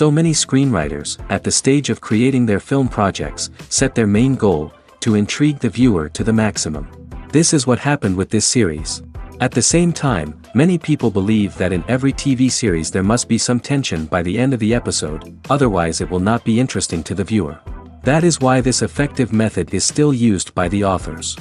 So many screenwriters, at the stage of creating their film projects, set their main goal, to intrigue the viewer to the maximum. This is what happened with this series. At the same time, many people believe that in every TV series there must be some tension by the end of the episode, otherwise it will not be interesting to the viewer. That is why this effective method is still used by the authors.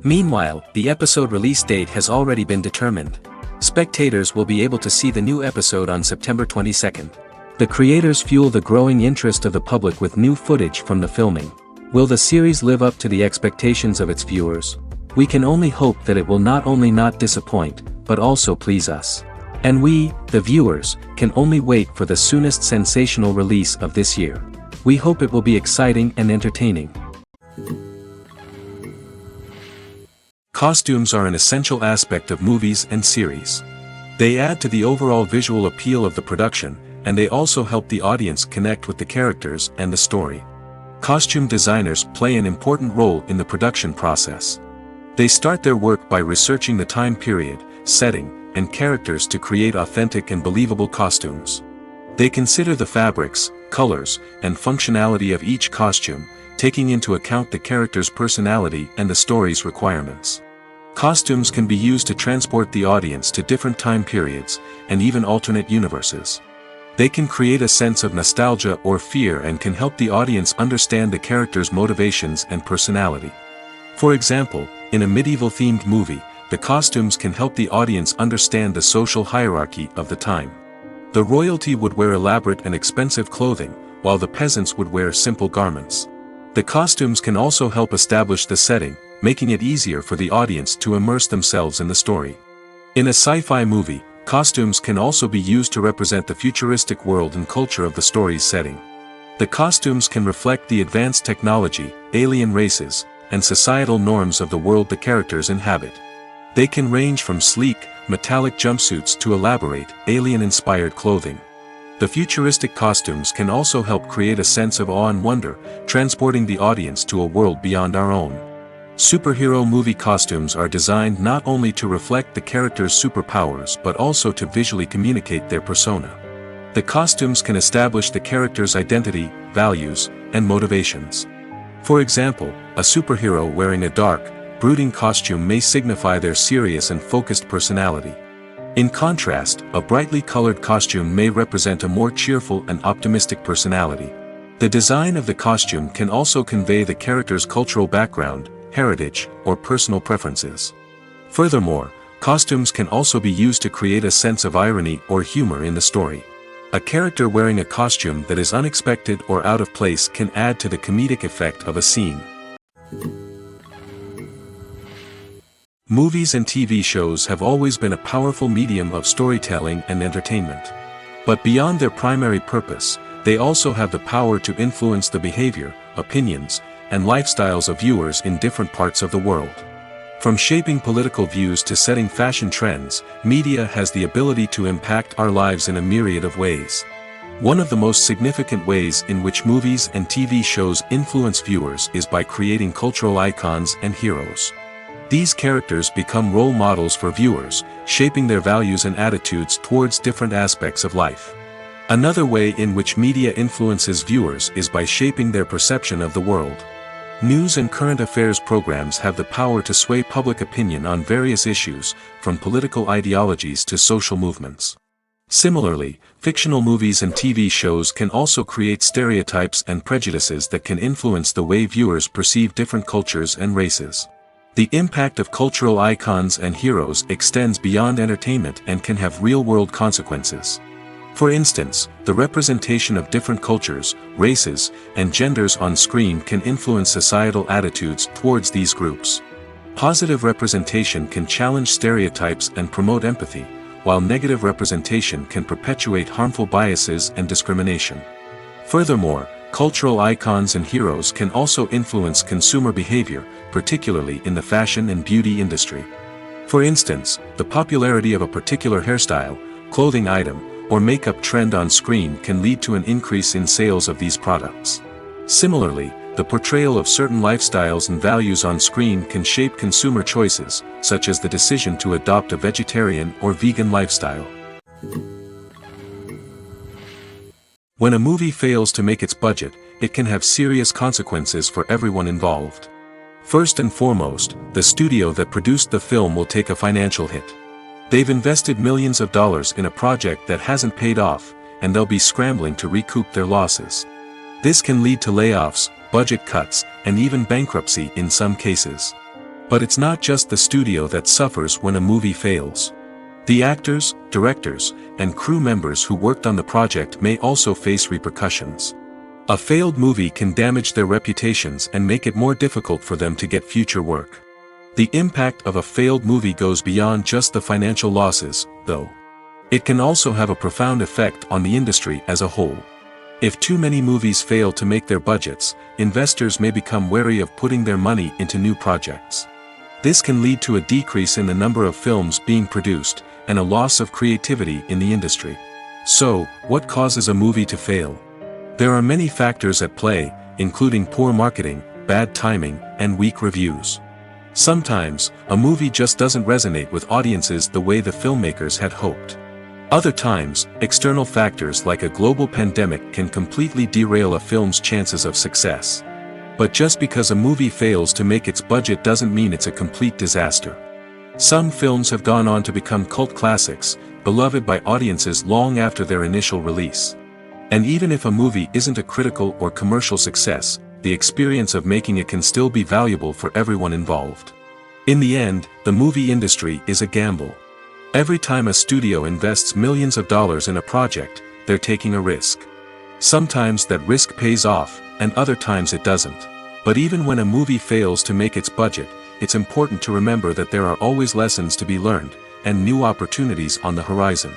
Meanwhile, the episode release date has already been determined. Spectators will be able to see the new episode on September 22nd. The creators fuel the growing interest of the public with new footage from the filming. Will the series live up to the expectations of its viewers? We can only hope that it will not only not disappoint, but also please us. And we, the viewers, can only wait for the soonest sensational release of this year. We hope it will be exciting and entertaining. Costumes are an essential aspect of movies and series. They add to the overall visual appeal of the production, and they also help the audience connect with the characters and the story. Costume designers play an important role in the production process. They start their work by researching the time period, setting, and characters to create authentic and believable costumes. They consider the fabrics, colors, and functionality of each costume, taking into account the character's personality and the story's requirements. Costumes can be used to transport the audience to different time periods, and even alternate universes. They can create a sense of nostalgia or fear and can help the audience understand the character's motivations and personality. For example, in a medieval-themed movie, the costumes can help the audience understand the social hierarchy of the time. The royalty would wear elaborate and expensive clothing, while the peasants would wear simple garments. The costumes can also help establish the setting, making it easier for the audience to immerse themselves in the story. In a sci-fi movie, costumes can also be used to represent the futuristic world and culture of the story's setting. The costumes can reflect the advanced technology, alien races, and societal norms of the world the characters inhabit. They can range from sleek, metallic jumpsuits to elaborate, alien-inspired clothing. The futuristic costumes can also help create a sense of awe and wonder, transporting the audience to a world beyond our own. Superhero movie costumes are designed not only to reflect the character's superpowers but also to visually communicate their persona. The costumes can establish the character's identity, values, and motivations. For example, a superhero wearing a dark, brooding costume may signify their serious and focused personality. In contrast, a brightly colored costume may represent a more cheerful and optimistic personality. The design of the costume can also convey the character's cultural background, heritage, or personal preferences. Furthermore, costumes can also be used to create a sense of irony or humor in the story. A character wearing a costume that is unexpected or out of place can add to the comedic effect of a scene. Movies and TV shows have always been a powerful medium of storytelling and entertainment. But beyond their primary purpose, they also have the power to influence the behavior, opinions, and lifestyles of viewers in different parts of the world. From shaping political views to setting fashion trends, media has the ability to impact our lives in a myriad of ways. One of the most significant ways in which movies and TV shows influence viewers is by creating cultural icons and heroes. These characters become role models for viewers, shaping their values and attitudes towards different aspects of life. Another way in which media influences viewers is by shaping their perception of the world. News and current affairs programs have the power to sway public opinion on various issues, from political ideologies to social movements. Similarly, fictional movies and TV shows can also create stereotypes and prejudices that can influence the way viewers perceive different cultures and races. The impact of cultural icons and heroes extends beyond entertainment and can have real-world consequences. For instance, the representation of different cultures, races, and genders on screen can influence societal attitudes towards these groups. Positive representation can challenge stereotypes and promote empathy, while negative representation can perpetuate harmful biases and discrimination. Furthermore, cultural icons and heroes can also influence consumer behavior, particularly in the fashion and beauty industry. For instance, the popularity of a particular hairstyle, clothing item, or makeup trend on screen can lead to an increase in sales of these products. Similarly, the portrayal of certain lifestyles and values on screen can shape consumer choices, such as the decision to adopt a vegetarian or vegan lifestyle. When a movie fails to make its budget, it can have serious consequences for everyone involved. First and foremost, the studio that produced the film will take a financial hit. They've invested millions of dollars in a project that hasn't paid off, and they'll be scrambling to recoup their losses. This can lead to layoffs, budget cuts, and even bankruptcy in some cases. But it's not just the studio that suffers when a movie fails. The actors, directors, and crew members who worked on the project may also face repercussions. A failed movie can damage their reputations and make it more difficult for them to get future work. The impact of a failed movie goes beyond just the financial losses, though. It can also have a profound effect on the industry as a whole. If too many movies fail to make their budgets, investors may become wary of putting their money into new projects. This can lead to a decrease in the number of films being produced, and a loss of creativity in the industry. So, what causes a movie to fail? There are many factors at play, including poor marketing, bad timing, and weak reviews. Sometimes, a movie just doesn't resonate with audiences the way the filmmakers had hoped. Other times, external factors like a global pandemic can completely derail a film's chances of success. But just because a movie fails to make its budget doesn't mean it's a complete disaster. Some films have gone on to become cult classics, beloved by audiences long after their initial release. And even if a movie isn't a critical or commercial success, the experience of making it can still be valuable for everyone involved. In the end, the movie industry is a gamble. Every time a studio invests millions of dollars in a project, they're taking a risk. Sometimes that risk pays off, and other times it doesn't. But even when a movie fails to make its budget, it's important to remember that there are always lessons to be learned, and new opportunities on the horizon.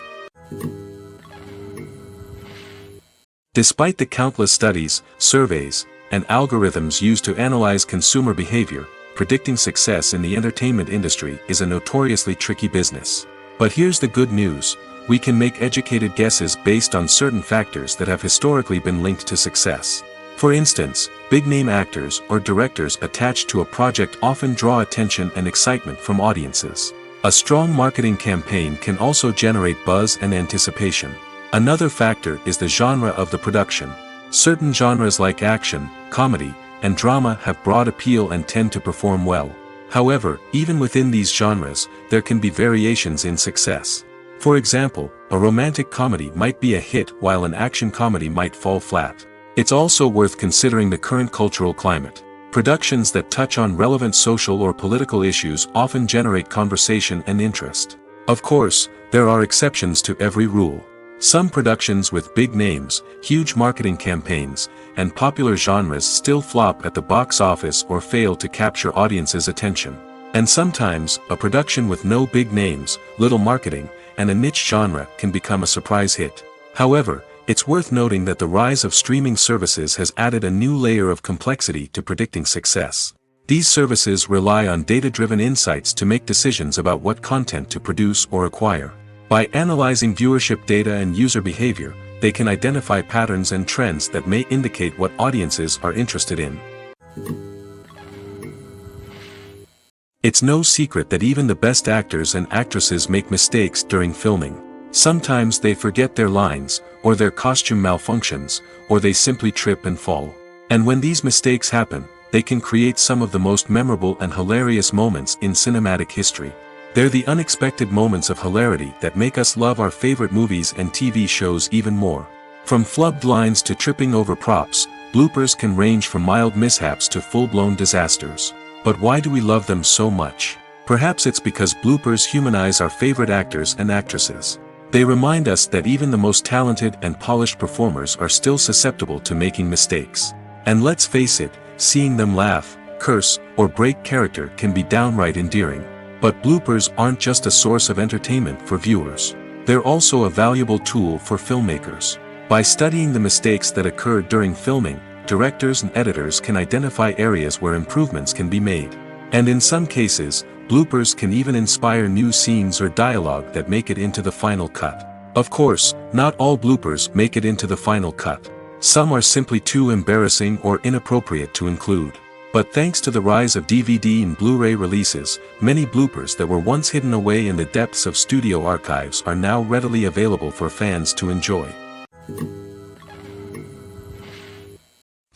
Despite the countless studies, surveys, and algorithms used to analyze consumer behavior, predicting success in the entertainment industry is a notoriously tricky business. But here's the good news: we can make educated guesses based on certain factors that have historically been linked to success. For instance, big-name actors or directors attached to a project often draw attention and excitement from audiences. A strong marketing campaign can also generate buzz and anticipation. Another factor is the genre of the production. Certain genres like action, comedy, and drama have broad appeal and tend to perform well. However, even within these genres, there can be variations in success. For example, a romantic comedy might be a hit while an action comedy might fall flat. It's also worth considering the current cultural climate. Productions that touch on relevant social or political issues often generate conversation and interest. Of course, there are exceptions to every rule. Some productions with big names, huge marketing campaigns, and popular genres still flop at the box office or fail to capture audiences' attention. And sometimes, a production with no big names, little marketing, and a niche genre can become a surprise hit. However, it's worth noting that the rise of streaming services has added a new layer of complexity to predicting success. These services rely on data-driven insights to make decisions about what content to produce or acquire. By analyzing viewership data and user behavior, they can identify patterns and trends that may indicate what audiences are interested in. It's no secret that even the best actors and actresses make mistakes during filming. Sometimes they forget their lines, or their costume malfunctions, or they simply trip and fall. And when these mistakes happen, they can create some of the most memorable and hilarious moments in cinematic history. They're the unexpected moments of hilarity that make us love our favorite movies and TV shows even more. From flubbed lines to tripping over props, bloopers can range from mild mishaps to full-blown disasters. But why do we love them so much? Perhaps it's because bloopers humanize our favorite actors and actresses. They remind us that even the most talented and polished performers are still susceptible to making mistakes. And let's face it, seeing them laugh, curse, or break character can be downright endearing. But bloopers aren't just a source of entertainment for viewers. They're also a valuable tool for filmmakers. By studying the mistakes that occurred during filming, directors and editors can identify areas where improvements can be made. And in some cases, bloopers can even inspire new scenes or dialogue that make it into the final cut. Of course, not all bloopers make it into the final cut. Some are simply too embarrassing or inappropriate to include. But thanks to the rise of DVD and Blu-ray releases, many bloopers that were once hidden away in the depths of studio archives are now readily available for fans to enjoy.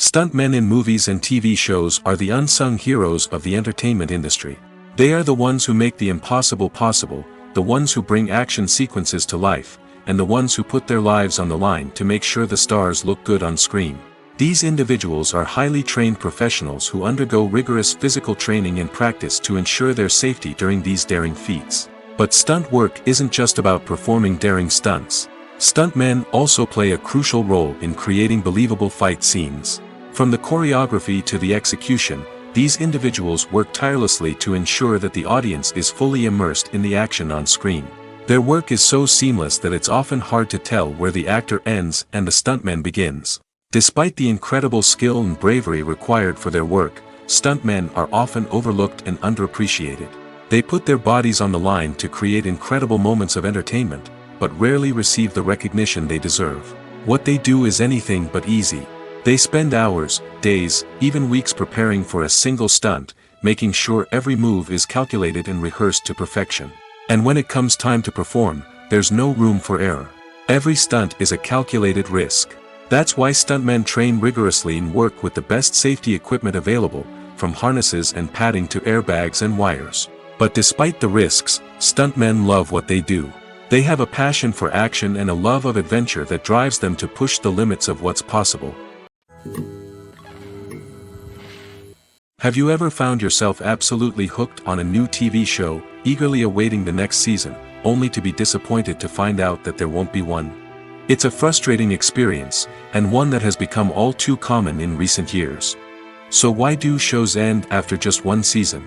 Stuntmen in movies and TV shows are the unsung heroes of the entertainment industry. They are the ones who make the impossible possible, the ones who bring action sequences to life, and the ones who put their lives on the line to make sure the stars look good on screen. These individuals are highly trained professionals who undergo rigorous physical training and practice to ensure their safety during these daring feats. But stunt work isn't just about performing daring stunts. Stuntmen also play a crucial role in creating believable fight scenes. From the choreography to the execution, these individuals work tirelessly to ensure that the audience is fully immersed in the action on screen. Their work is so seamless that it's often hard to tell where the actor ends and the stuntman begins. Despite the incredible skill and bravery required for their work, stuntmen are often overlooked and underappreciated. They put their bodies on the line to create incredible moments of entertainment, but rarely receive the recognition they deserve. What they do is anything but easy. They spend hours, days, even weeks preparing for a single stunt, making sure every move is calculated and rehearsed to perfection. And when it comes time to perform, there's no room for error. Every stunt is a calculated risk. That's why stuntmen train rigorously and work with the best safety equipment available, from harnesses and padding to airbags and wires. But despite the risks, stuntmen love what they do. They have a passion for action and a love of adventure that drives them to push the limits of what's possible. Have you ever found yourself absolutely hooked on a new TV show, eagerly awaiting the next season, only to be disappointed to find out that there won't be one? It's a frustrating experience, and one that has become all too common in recent years. So why do shows end after just one season?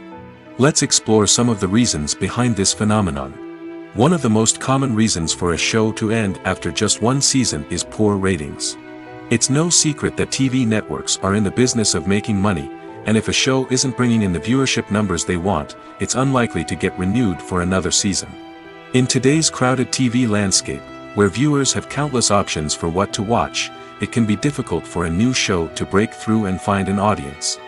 Let's explore some of the reasons behind this phenomenon. One of the most common reasons for a show to end after just one season is poor ratings. It's no secret that TV networks are in the business of making money, and if a show isn't bringing in the viewership numbers they want, it's unlikely to get renewed for another season. In today's crowded TV landscape, where viewers have countless options for what to watch, it can be difficult for a new show to break through and find an audience.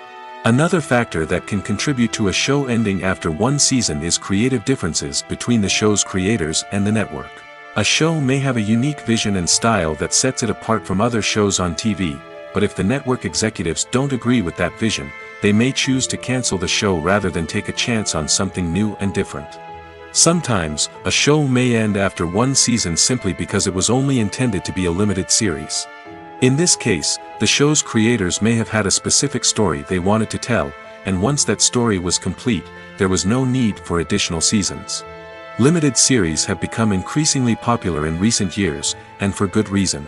Another factor that can contribute to a show ending after one season is creative differences between the show's creators and the network. A show may have a unique vision and style that sets it apart from other shows on TV, but if the network executives don't agree with that vision, they may choose to cancel the show rather than take a chance on something new and different. Sometimes, a show may end after one season simply because it was only intended to be a limited series. In this case, the show's creators may have had a specific story they wanted to tell, and once that story was complete, there was no need for additional seasons. Limited series have become increasingly popular in recent years, and for good reason.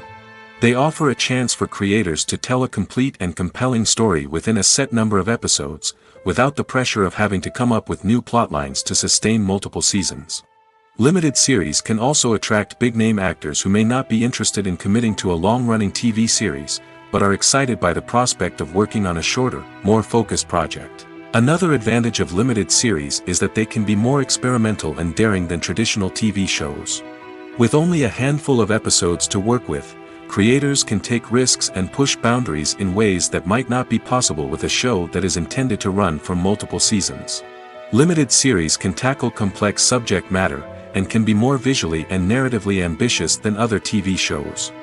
They offer a chance for creators to tell a complete and compelling story within a set number of episodes, without the pressure of having to come up with new plotlines to sustain multiple seasons. Limited series can also attract big-name actors who may not be interested in committing to a long-running TV series, but are excited by the prospect of working on a shorter, more focused project. Another advantage of limited series is that they can be more experimental and daring than traditional TV shows. With only a handful of episodes to work with, creators can take risks and push boundaries in ways that might not be possible with a show that is intended to run for multiple seasons. Limited series can tackle complex subject matter, and can be more visually and narratively ambitious than other TV shows.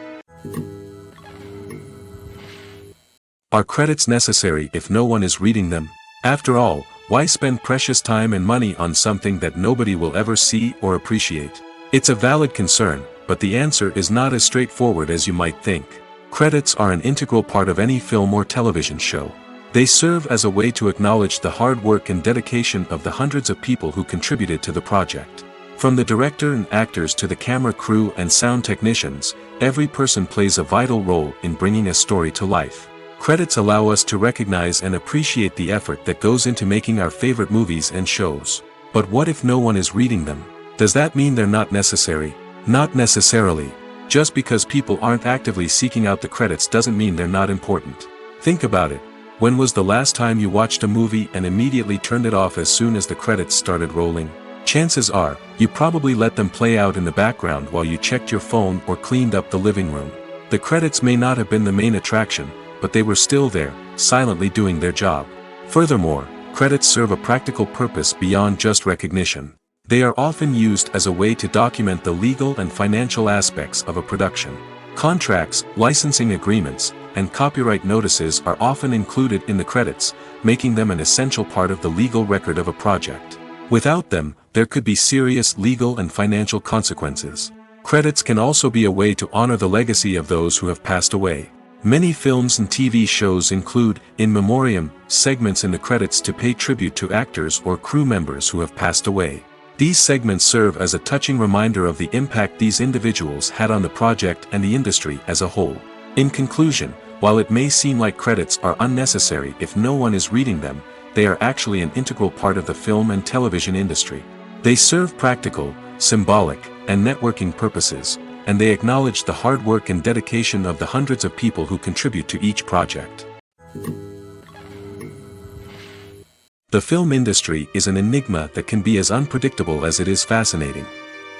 Are credits necessary if no one is reading them? After all, why spend precious time and money on something that nobody will ever see or appreciate? It's a valid concern, but the answer is not as straightforward as you might think. Credits are an integral part of any film or television show. They serve as a way to acknowledge the hard work and dedication of the hundreds of people who contributed to the project. From the director and actors to the camera crew and sound technicians, every person plays a vital role in bringing a story to life. Credits allow us to recognize and appreciate the effort that goes into making our favorite movies and shows. But what if no one is reading them? Does that mean they're not necessary? Not necessarily. Just because people aren't actively seeking out the credits doesn't mean they're not important. Think about it. When was the last time you watched a movie and immediately turned it off as soon as the credits started rolling? Chances are, you probably let them play out in the background while you checked your phone or cleaned up the living room. The credits may not have been the main attraction, but they were still there, silently doing their job. Furthermore, credits serve a practical purpose beyond just recognition. They are often used as a way to document the legal and financial aspects of a production. Contracts, licensing agreements, and copyright notices are often included in the credits, making them an essential part of the legal record of a project. Without them, there could be serious legal and financial consequences. Credits can also be a way to honor the legacy of those who have passed away. Many films and TV shows include, in memoriam, segments in the credits to pay tribute to actors or crew members who have passed away. These segments serve as a touching reminder of the impact these individuals had on the project and the industry as a whole. In conclusion, while it may seem like credits are unnecessary if no one is reading them, they are actually an integral part of the film and television industry. They serve practical, symbolic, and networking purposes, and they acknowledge the hard work and dedication of the hundreds of people who contribute to each project. The film industry is an enigma that can be as unpredictable as it is fascinating.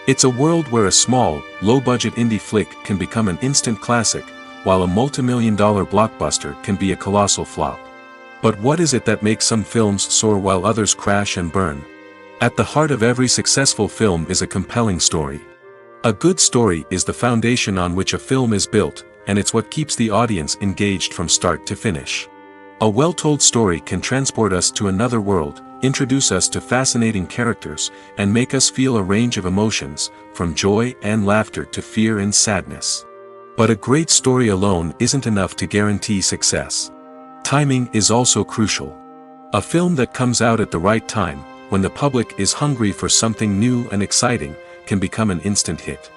It's a world where a small, low-budget indie flick can become an instant classic, while a multi-million-dollar blockbuster can be a colossal flop. But what is it that makes some films soar while others crash and burn? At the heart of every successful film is a compelling story. A good story is the foundation on which a film is built, and it's what keeps the audience engaged from start to finish. A well-told story can transport us to another world, introduce us to fascinating characters, and make us feel a range of emotions, from joy and laughter to fear and sadness. But a great story alone isn't enough to guarantee success. Timing is also crucial. A film that comes out at the right time, when the public is hungry for something new and exciting, can become an instant hit.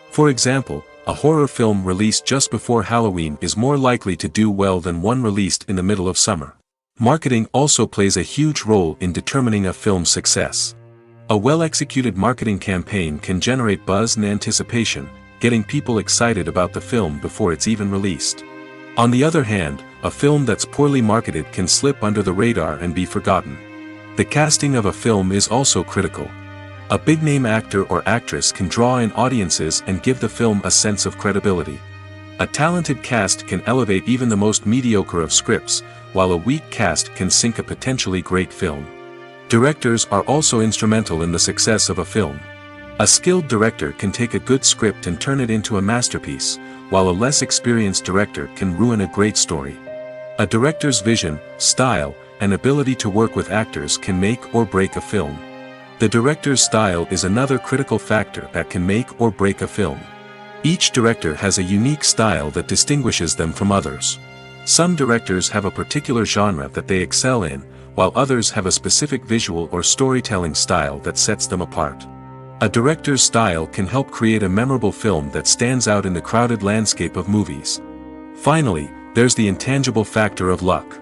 For example, a horror film released just before Halloween is more likely to do well than one released in the middle of summer. Marketing also plays a huge role in determining a film's success. A well-executed marketing campaign can generate buzz and anticipation, getting people excited about the film before it's even released. On the other hand, a film that's poorly marketed can slip under the radar and be forgotten. The casting of a film is also critical. A big-name actor or actress can draw in audiences and give the film a sense of credibility. A talented cast can elevate even the most mediocre of scripts, while a weak cast can sink a potentially great film. Directors are also instrumental in the success of a film. A skilled director can take a good script and turn it into a masterpiece, while a less experienced director can ruin a great story. A director's vision, style, and ability to work with actors can make or break a film. The director's style is another critical factor that can make or break a film. Each director has a unique style that distinguishes them from others. Some directors have a particular genre that they excel in, while others have a specific visual or storytelling style that sets them apart. A director's style can help create a memorable film that stands out in the crowded landscape of movies. Finally, there's the intangible factor of luck.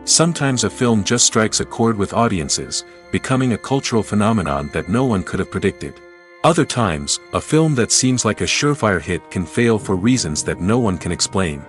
Sometimes a film just strikes a chord with audiences, becoming a cultural phenomenon that no one could have predicted. Other times, a film that seems like a surefire hit can fail for reasons that no one can explain.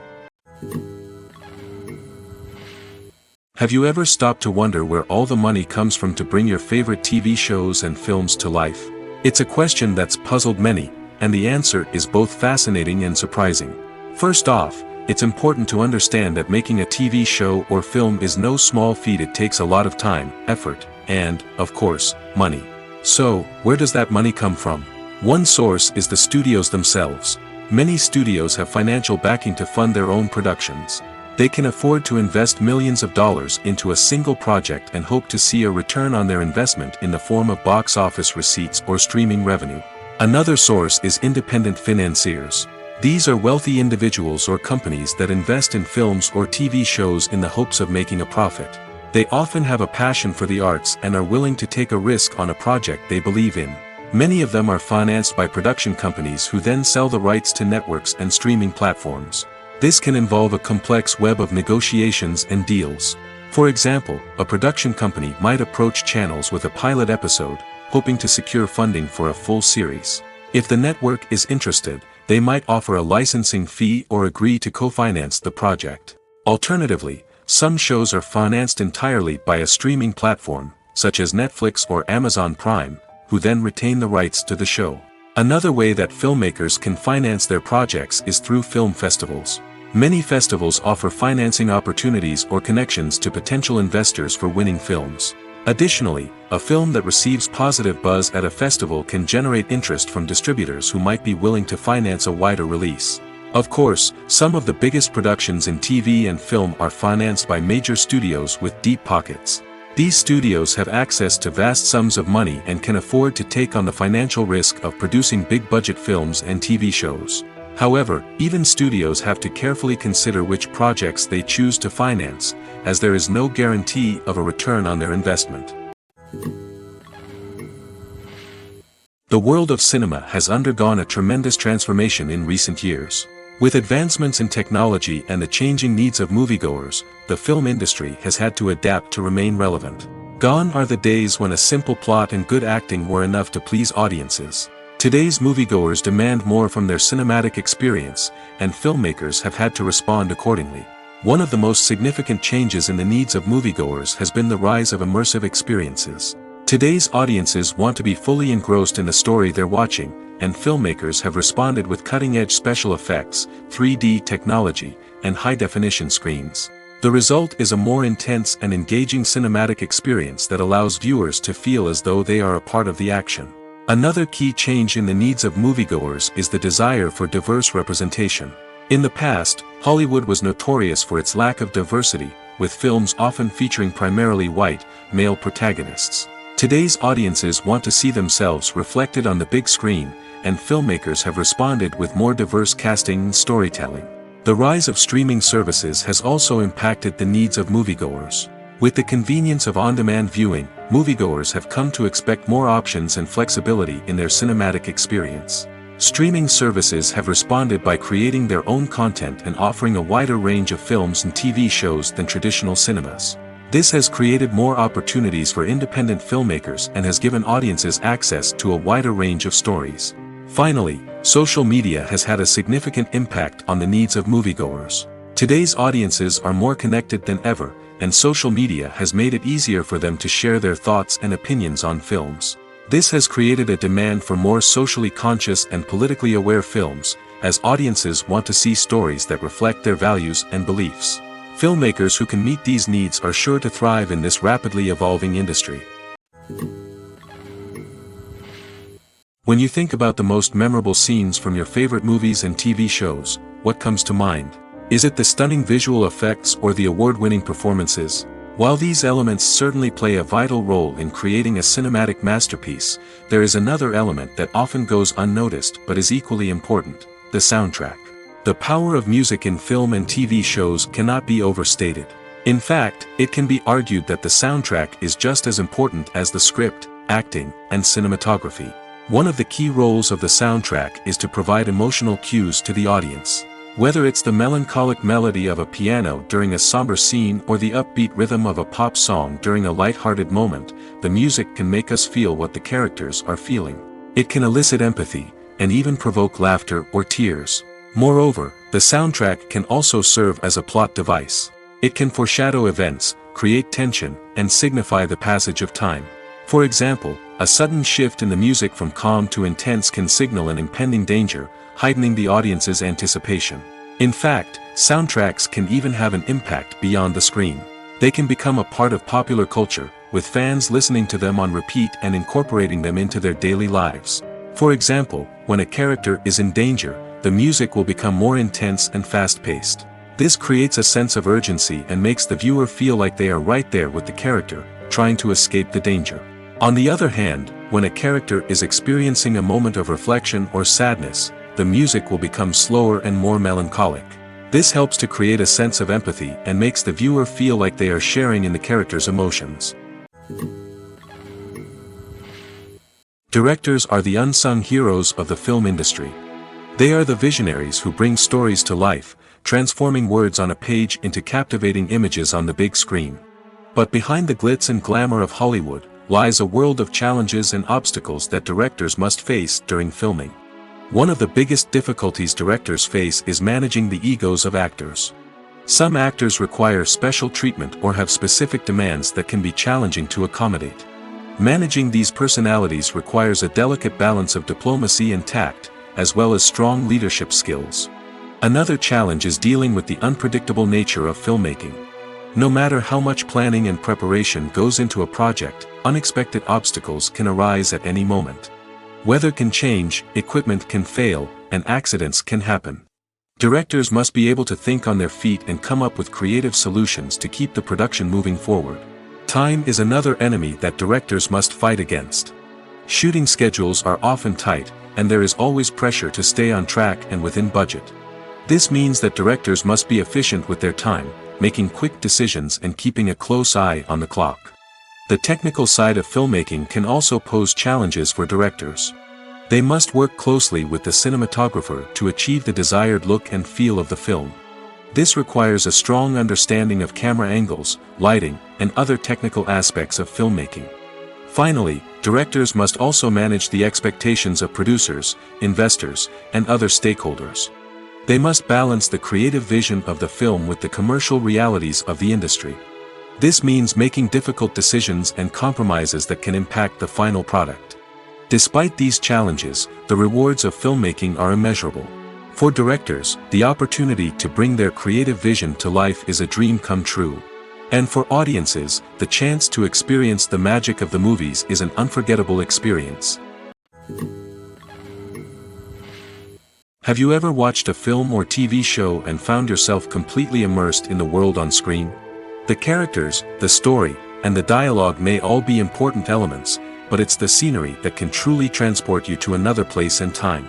Have you ever stopped to wonder where all the money comes from to bring your favorite TV shows and films to life? It's a question that's puzzled many, and the answer is both fascinating and surprising. First off, it's important to understand that making a TV show or film is no small feat. It takes a lot of time, effort, and, of course, money. So, where does that money come from? One source is the studios themselves. Many studios have financial backing to fund their own productions. They can afford to invest millions of dollars into a single project and hope to see a return on their investment in the form of box office receipts or streaming revenue. Another source is independent financiers. These are wealthy individuals or companies that invest in films or TV shows in the hopes of making a profit. They often have a passion for the arts and are willing to take a risk on a project they believe in. Many of them are financed by production companies who then sell the rights to networks and streaming platforms. This can involve a complex web of negotiations and deals. For example, a production company might approach channels with a pilot episode, hoping to secure funding for a full series. If the network is interested, they might offer a licensing fee or agree to co-finance the project. Alternatively, some shows are financed entirely by a streaming platform, such as Netflix or Amazon Prime, who then retain the rights to the show. Another way that filmmakers can finance their projects is through film festivals. Many festivals offer financing opportunities or connections to potential investors for winning films. Additionally, a film that receives positive buzz at a festival can generate interest from distributors who might be willing to finance a wider release. Of course, some of the biggest productions in TV and film are financed by major studios with deep pockets. These studios have access to vast sums of money and can afford to take on the financial risk of producing big-budget films and TV shows. However, even studios have to carefully consider which projects they choose to finance, as there is no guarantee of a return on their investment. The world of cinema has undergone a tremendous transformation in recent years. With advancements in technology and the changing needs of moviegoers, the film industry has had to adapt to remain relevant. Gone are the days when a simple plot and good acting were enough to please audiences. Today's moviegoers demand more from their cinematic experience, and filmmakers have had to respond accordingly. One of the most significant changes in the needs of moviegoers has been the rise of immersive experiences. Today's audiences want to be fully engrossed in the story they're watching, and filmmakers have responded with cutting-edge special effects, 3D technology, and high-definition screens. The result is a more intense and engaging cinematic experience that allows viewers to feel as though they are a part of the action. Another key change in the needs of moviegoers is the desire for diverse representation. In the past, Hollywood was notorious for its lack of diversity, with films often featuring primarily white, male protagonists. Today's audiences want to see themselves reflected on the big screen, and filmmakers have responded with more diverse casting and storytelling. The rise of streaming services has also impacted the needs of moviegoers. With the convenience of on-demand viewing, moviegoers have come to expect more options and flexibility in their cinematic experience. Streaming services have responded by creating their own content and offering a wider range of films and TV shows than traditional cinemas. This has created more opportunities for independent filmmakers and has given audiences access to a wider range of stories. Finally, social media has had a significant impact on the needs of moviegoers. Today's audiences are more connected than ever, and social media has made it easier for them to share their thoughts and opinions on films. This has created a demand for more socially conscious and politically aware films, as audiences want to see stories that reflect their values and beliefs. Filmmakers who can meet these needs are sure to thrive in this rapidly evolving industry. When you think about the most memorable scenes from your favorite movies and TV shows, what comes to mind? Is it the stunning visual effects or the award-winning performances? While these elements certainly play a vital role in creating a cinematic masterpiece, there is another element that often goes unnoticed but is equally important: the soundtrack. The power of music in film and TV shows cannot be overstated. In fact, it can be argued that the soundtrack is just as important as the script, acting, and cinematography. One of the key roles of the soundtrack is to provide emotional cues to the audience. Whether it's the melancholic melody of a piano during a somber scene or the upbeat rhythm of a pop song during a light-hearted moment, the music can make us feel what the characters are feeling. It can elicit empathy, and even provoke laughter or tears. Moreover, the soundtrack can also serve as a plot device. It can foreshadow events, create tension, and signify the passage of time. For example, a sudden shift in the music from calm to intense can signal an impending danger, heightening the audience's anticipation. In fact, soundtracks can even have an impact beyond the screen. They can become a part of popular culture, with fans listening to them on repeat and incorporating them into their daily lives. For example, when a character is in danger, the music will become more intense and fast-paced. This creates a sense of urgency and makes the viewer feel like they are right there with the character, trying to escape the danger. On the other hand, when a character is experiencing a moment of reflection or sadness, the music will become slower and more melancholic. This helps to create a sense of empathy and makes the viewer feel like they are sharing in the character's emotions. Directors are the unsung heroes of the film industry. They are the visionaries who bring stories to life, transforming words on a page into captivating images on the big screen. But behind the glitz and glamour of Hollywood lies a world of challenges and obstacles that directors must face during filming. One of the biggest difficulties directors face is managing the egos of actors. Some actors require special treatment or have specific demands that can be challenging to accommodate. Managing these personalities requires a delicate balance of diplomacy and tact, as well as strong leadership skills. Another challenge is dealing with the unpredictable nature of filmmaking. No matter how much planning and preparation goes into a project, unexpected obstacles can arise at any moment. Weather can change, equipment can fail, and accidents can happen. Directors must be able to think on their feet and come up with creative solutions to keep the production moving forward. Time is another enemy that directors must fight against. Shooting schedules are often tight, and there is always pressure to stay on track and within budget. This means that directors must be efficient with their time, making quick decisions and keeping a close eye on the clock. The technical side of filmmaking can also pose challenges for directors. They must work closely with the cinematographer to achieve the desired look and feel of the film. This requires a strong understanding of camera angles, lighting, and other technical aspects of filmmaking. Finally, directors must also manage the expectations of producers, investors, and other stakeholders. They must balance the creative vision of the film with the commercial realities of the industry. This means making difficult decisions and compromises that can impact the final product. Despite these challenges, the rewards of filmmaking are immeasurable. For directors, the opportunity to bring their creative vision to life is a dream come true. And for audiences, the chance to experience the magic of the movies is an unforgettable experience. Have you ever watched a film or TV show and found yourself completely immersed in the world on screen? The characters, the story, and the dialogue may all be important elements, but it's the scenery that can truly transport you to another place and time.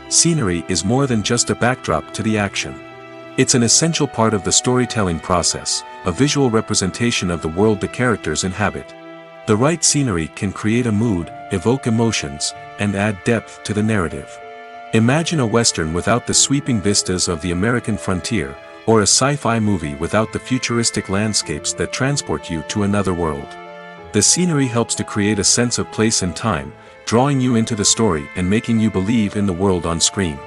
Scenery is more than just a backdrop to the action. It's an essential part of the storytelling process, a visual representation of the world the characters inhabit. The right scenery can create a mood, evoke emotions, and add depth to the narrative. Imagine a Western without the sweeping vistas of the American frontier, or a sci-fi movie without the futuristic landscapes that transport you to another world. The scenery helps to create a sense of place and time, drawing you into the story and making you believe in the world on screen.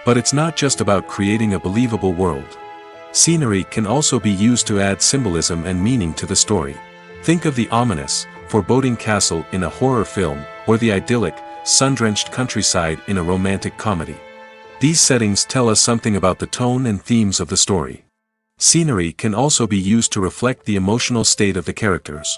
But it's not just about creating a believable world. Scenery can also be used to add symbolism and meaning to the story. Think of the ominous, foreboding castle in a horror film, or the idyllic, sun-drenched countryside in a romantic comedy. These settings tell us something about the tone and themes of the story. Scenery can also be used to reflect the emotional state of the characters.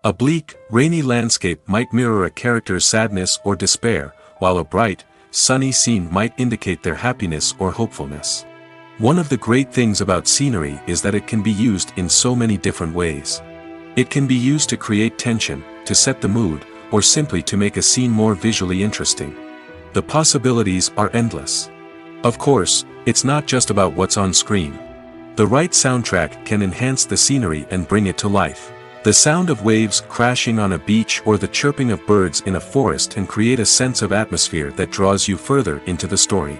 A bleak, rainy landscape might mirror a character's sadness or despair, while a bright, sunny scene might indicate their happiness or hopefulness. One of the great things about scenery is that it can be used in so many different ways. It can be used to create tension, to set the mood, or simply to make a scene more visually interesting. The possibilities are endless. Of course, it's not just about what's on screen. The right soundtrack can enhance the scenery and bring it to life. The sound of waves crashing on a beach or the chirping of birds in a forest can create a sense of atmosphere that draws you further into the story.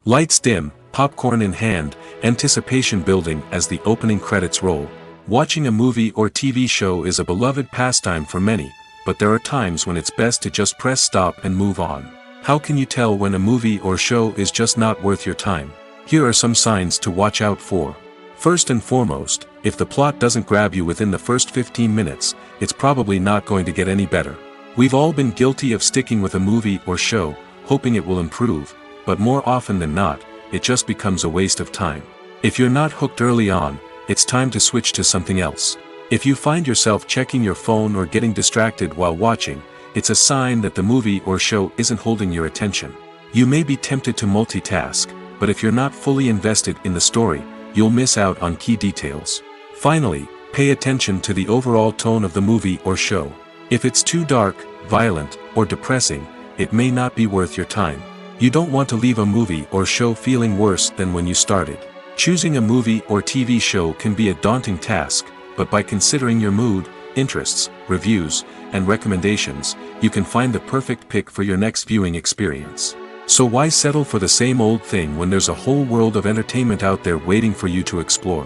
Lights dim, popcorn in hand, anticipation building as the opening credits roll. Watching a movie or TV show is a beloved pastime for many, but there are times when it's best to just press stop and move on. How can you tell when a movie or show is just not worth your time? Here are some signs to watch out for. First and foremost, if the plot doesn't grab you within the first 15 minutes, it's probably not going to get any better. We've all been guilty of sticking with a movie or show, hoping it will improve, but more often than not, it just becomes a waste of time. If you're not hooked early on, it's time to switch to something else. If you find yourself checking your phone or getting distracted while watching, it's a sign that the movie or show isn't holding your attention. You may be tempted to multitask, but if you're not fully invested in the story, you'll miss out on key details. Finally, pay attention to the overall tone of the movie or show. If it's too dark, violent, or depressing, it may not be worth your time. You don't want to leave a movie or show feeling worse than when you started. Choosing a movie or TV show can be a daunting task, but by considering your mood, interests, reviews, and recommendations, you can find the perfect pick for your next viewing experience. So why settle for the same old thing when there's a whole world of entertainment out there waiting for you to explore?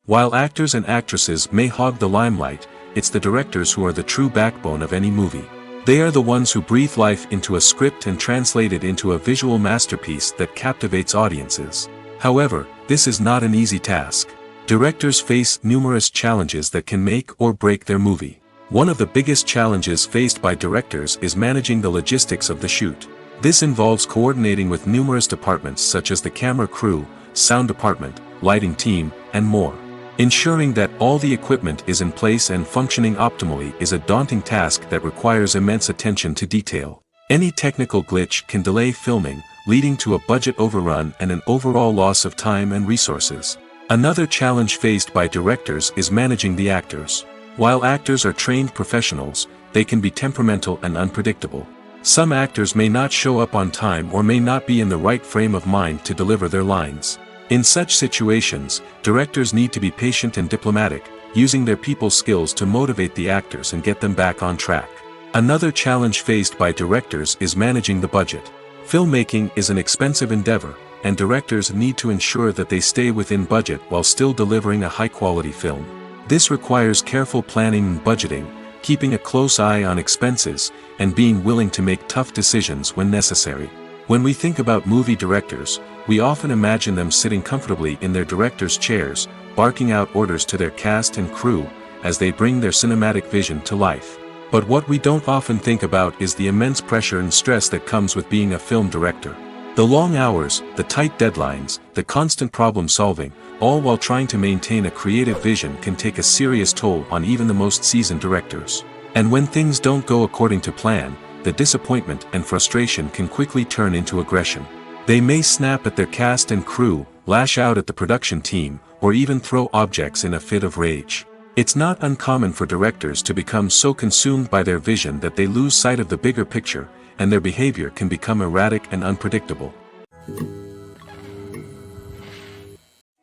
While actors and actresses may hog the limelight, it's the directors who are the true backbone of any movie. They are the ones who breathe life into a script and translate it into a visual masterpiece that captivates audiences. However, this is not an easy task. Directors face numerous challenges that can make or break their movie. One of the biggest challenges faced by directors is managing the logistics of the shoot. This involves coordinating with numerous departments such as the camera crew, sound department, lighting team, and more. Ensuring that all the equipment is in place and functioning optimally is a daunting task that requires immense attention to detail. Any technical glitch can delay filming, leading to a budget overrun and an overall loss of time and resources. Another challenge faced by directors is managing the actors. While actors are trained professionals, they can be temperamental and unpredictable. Some actors may not show up on time or may not be in the right frame of mind to deliver their lines. In such situations, directors need to be patient and diplomatic, using their people skills to motivate the actors and get them back on track. Another challenge faced by directors is managing the budget. Filmmaking is an expensive endeavor, and directors need to ensure that they stay within budget while still delivering a high-quality film. This requires careful planning and budgeting, keeping a close eye on expenses, and being willing to make tough decisions when necessary. When we think about movie directors, we often imagine them sitting comfortably in their director's chairs, barking out orders to their cast and crew, as they bring their cinematic vision to life. But what we don't often think about is the immense pressure and stress that comes with being a film director. The long hours, the tight deadlines, the constant problem solving, all while trying to maintain a creative vision can take a serious toll on even the most seasoned directors. And when things don't go according to plan, the disappointment and frustration can quickly turn into aggression. They may snap at their cast and crew, lash out at the production team, or even throw objects in a fit of rage. It's not uncommon for directors to become so consumed by their vision that they lose sight of the bigger picture, and their behavior can become erratic and unpredictable.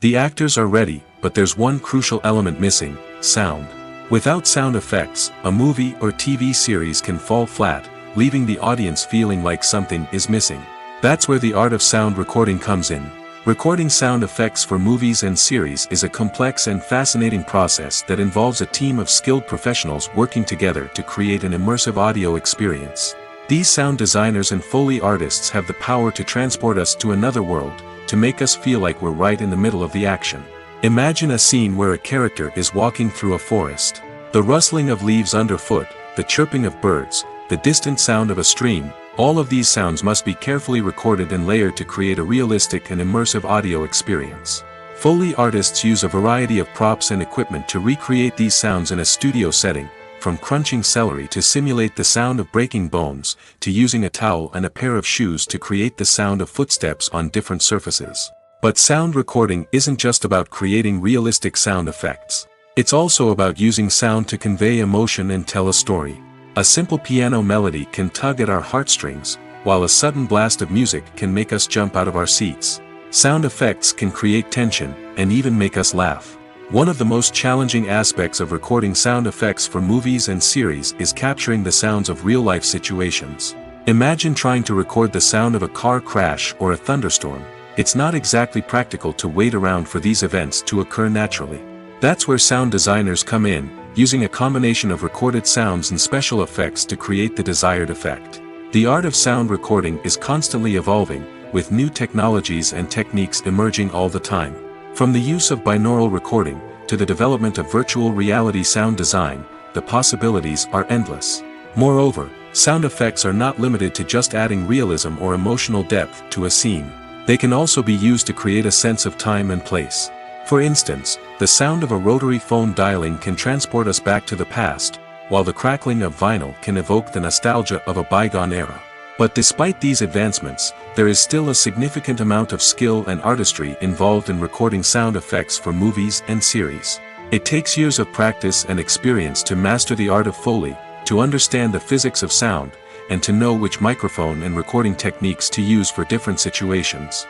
The actors are ready, but there's one crucial element missing: sound. Without sound effects, a movie or TV series can fall flat, leaving the audience feeling like something is missing. That's where the art of sound recording comes in. Recording sound effects for movies and series is a complex and fascinating process that involves a team of skilled professionals working together to create an immersive audio experience. These sound designers and Foley artists have the power to transport us to another world, to make us feel like we're right in the middle of the action. Imagine a scene where a character is walking through a forest. The rustling of leaves underfoot, the chirping of birds, the distant sound of a stream, all of these sounds must be carefully recorded and layered to create a realistic and immersive audio experience. Foley artists use a variety of props and equipment to recreate these sounds in a studio setting, from crunching celery to simulate the sound of breaking bones, to using a towel and a pair of shoes to create the sound of footsteps on different surfaces. But sound recording isn't just about creating realistic sound effects. It's also about using sound to convey emotion and tell a story. A simple piano melody can tug at our heartstrings, while a sudden blast of music can make us jump out of our seats. Sound effects can create tension, and even make us laugh. One of the most challenging aspects of recording sound effects for movies and series is capturing the sounds of real-life situations. Imagine trying to record the sound of a car crash or a thunderstorm. It's not exactly practical to wait around for these events to occur naturally. That's where sound designers come in, using a combination of recorded sounds and special effects to create the desired effect. The art of sound recording is constantly evolving, with new technologies and techniques emerging all the time. From the use of binaural recording, to the development of virtual reality sound design, the possibilities are endless. Moreover, sound effects are not limited to just adding realism or emotional depth to a scene. They can also be used to create a sense of time and place. For instance, the sound of a rotary phone dialing can transport us back to the past, while the crackling of vinyl can evoke the nostalgia of a bygone era. But despite these advancements, there is still a significant amount of skill and artistry involved in recording sound effects for movies and series. It takes years of practice and experience to master the art of Foley, to understand the physics of sound, and to know which microphone and recording techniques to use for different situations.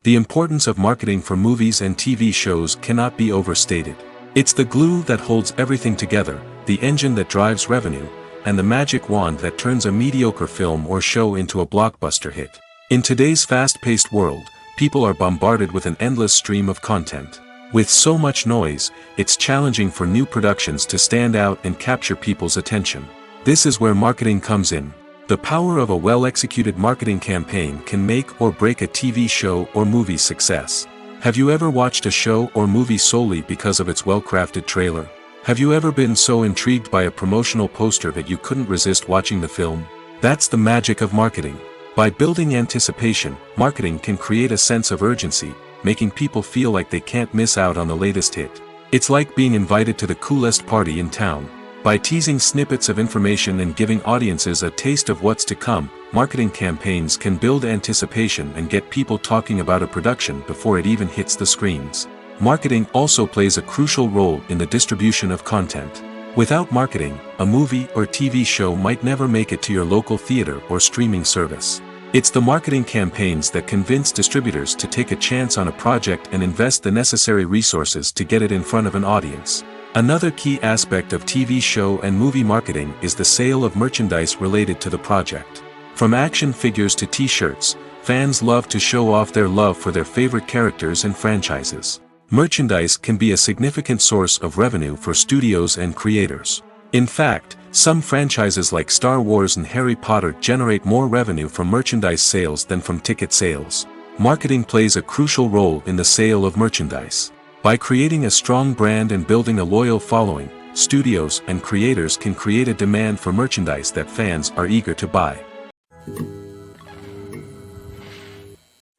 The importance of marketing for movies and TV shows cannot be overstated. It's the glue that holds everything together, the engine that drives revenue, and the magic wand that turns a mediocre film or show into a blockbuster hit. In today's fast-paced world, people are bombarded with an endless stream of content. With so much noise, it's challenging for new productions to stand out and capture people's attention. This is where marketing comes in. The power of a well-executed marketing campaign can make or break a TV show or movie's success. Have you ever watched a show or movie solely because of its well-crafted trailer? Have you ever been so intrigued by a promotional poster that you couldn't resist watching the film? That's the magic of marketing. By building anticipation, marketing can create a sense of urgency, making people feel like they can't miss out on the latest hit. It's like being invited to the coolest party in town. By teasing snippets of information and giving audiences a taste of what's to come, marketing campaigns can build anticipation and get people talking about a production before it even hits the screens. Marketing also plays a crucial role in the distribution of content. Without marketing, a movie or TV show might never make it to your local theater or streaming service. It's the marketing campaigns that convince distributors to take a chance on a project and invest the necessary resources to get it in front of an audience. Another key aspect of TV show and movie marketing is the sale of merchandise related to the project. From action figures to t-shirts, fans love to show off their love for their favorite characters and franchises. Merchandise can be a significant source of revenue for studios and creators. In fact, some franchises like Star Wars and Harry Potter generate more revenue from merchandise sales than from ticket sales. Marketing plays a crucial role in the sale of merchandise. By creating a strong brand and building a loyal following, studios and creators can create a demand for merchandise that fans are eager to buy.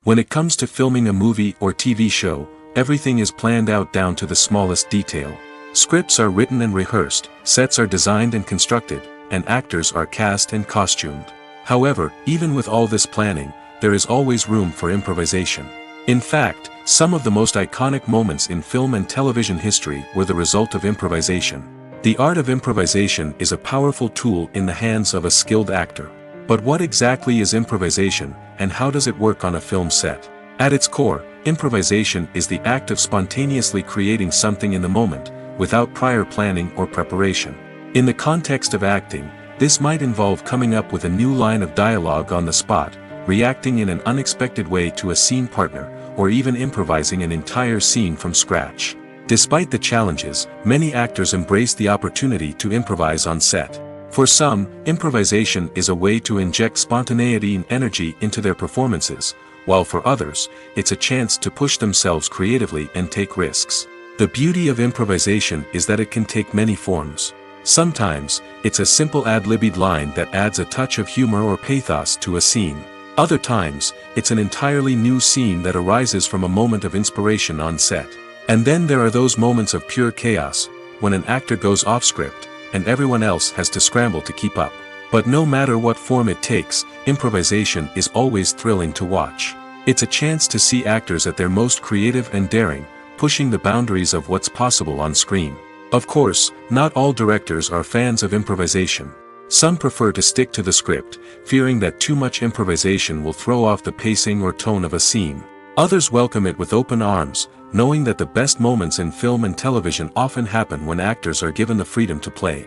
When it comes to filming a movie or TV show, everything is planned out down to the smallest detail. Scripts are written and rehearsed, sets are designed and constructed, and actors are cast and costumed. However, even with all this planning, there is always room for improvisation. In fact, some of the most iconic moments in film and television history were the result of improvisation. The art of improvisation is a powerful tool in the hands of a skilled actor. But what exactly is improvisation, and how does it work on a film set? At its core, improvisation is the act of spontaneously creating something in the moment, without prior planning or preparation. In the context of acting, this might involve coming up with a new line of dialogue on the spot, reacting in an unexpected way to a scene partner, or even improvising an entire scene from scratch. Despite the challenges, many actors embrace the opportunity to improvise on set. For some, improvisation is a way to inject spontaneity and energy into their performances, while for others, it's a chance to push themselves creatively and take risks. The beauty of improvisation is that it can take many forms. Sometimes, it's a simple ad-libbed line that adds a touch of humor or pathos to a scene. Other times, it's an entirely new scene that arises from a moment of inspiration on set. And then there are those moments of pure chaos, when an actor goes off script, and everyone else has to scramble to keep up. But no matter what form it takes, improvisation is always thrilling to watch. It's a chance to see actors at their most creative and daring, pushing the boundaries of what's possible on screen. Of course, not all directors are fans of improvisation. Some prefer to stick to the script, fearing that too much improvisation will throw off the pacing or tone of a scene. Others welcome it with open arms, knowing that the best moments in film and television often happen when actors are given the freedom to play.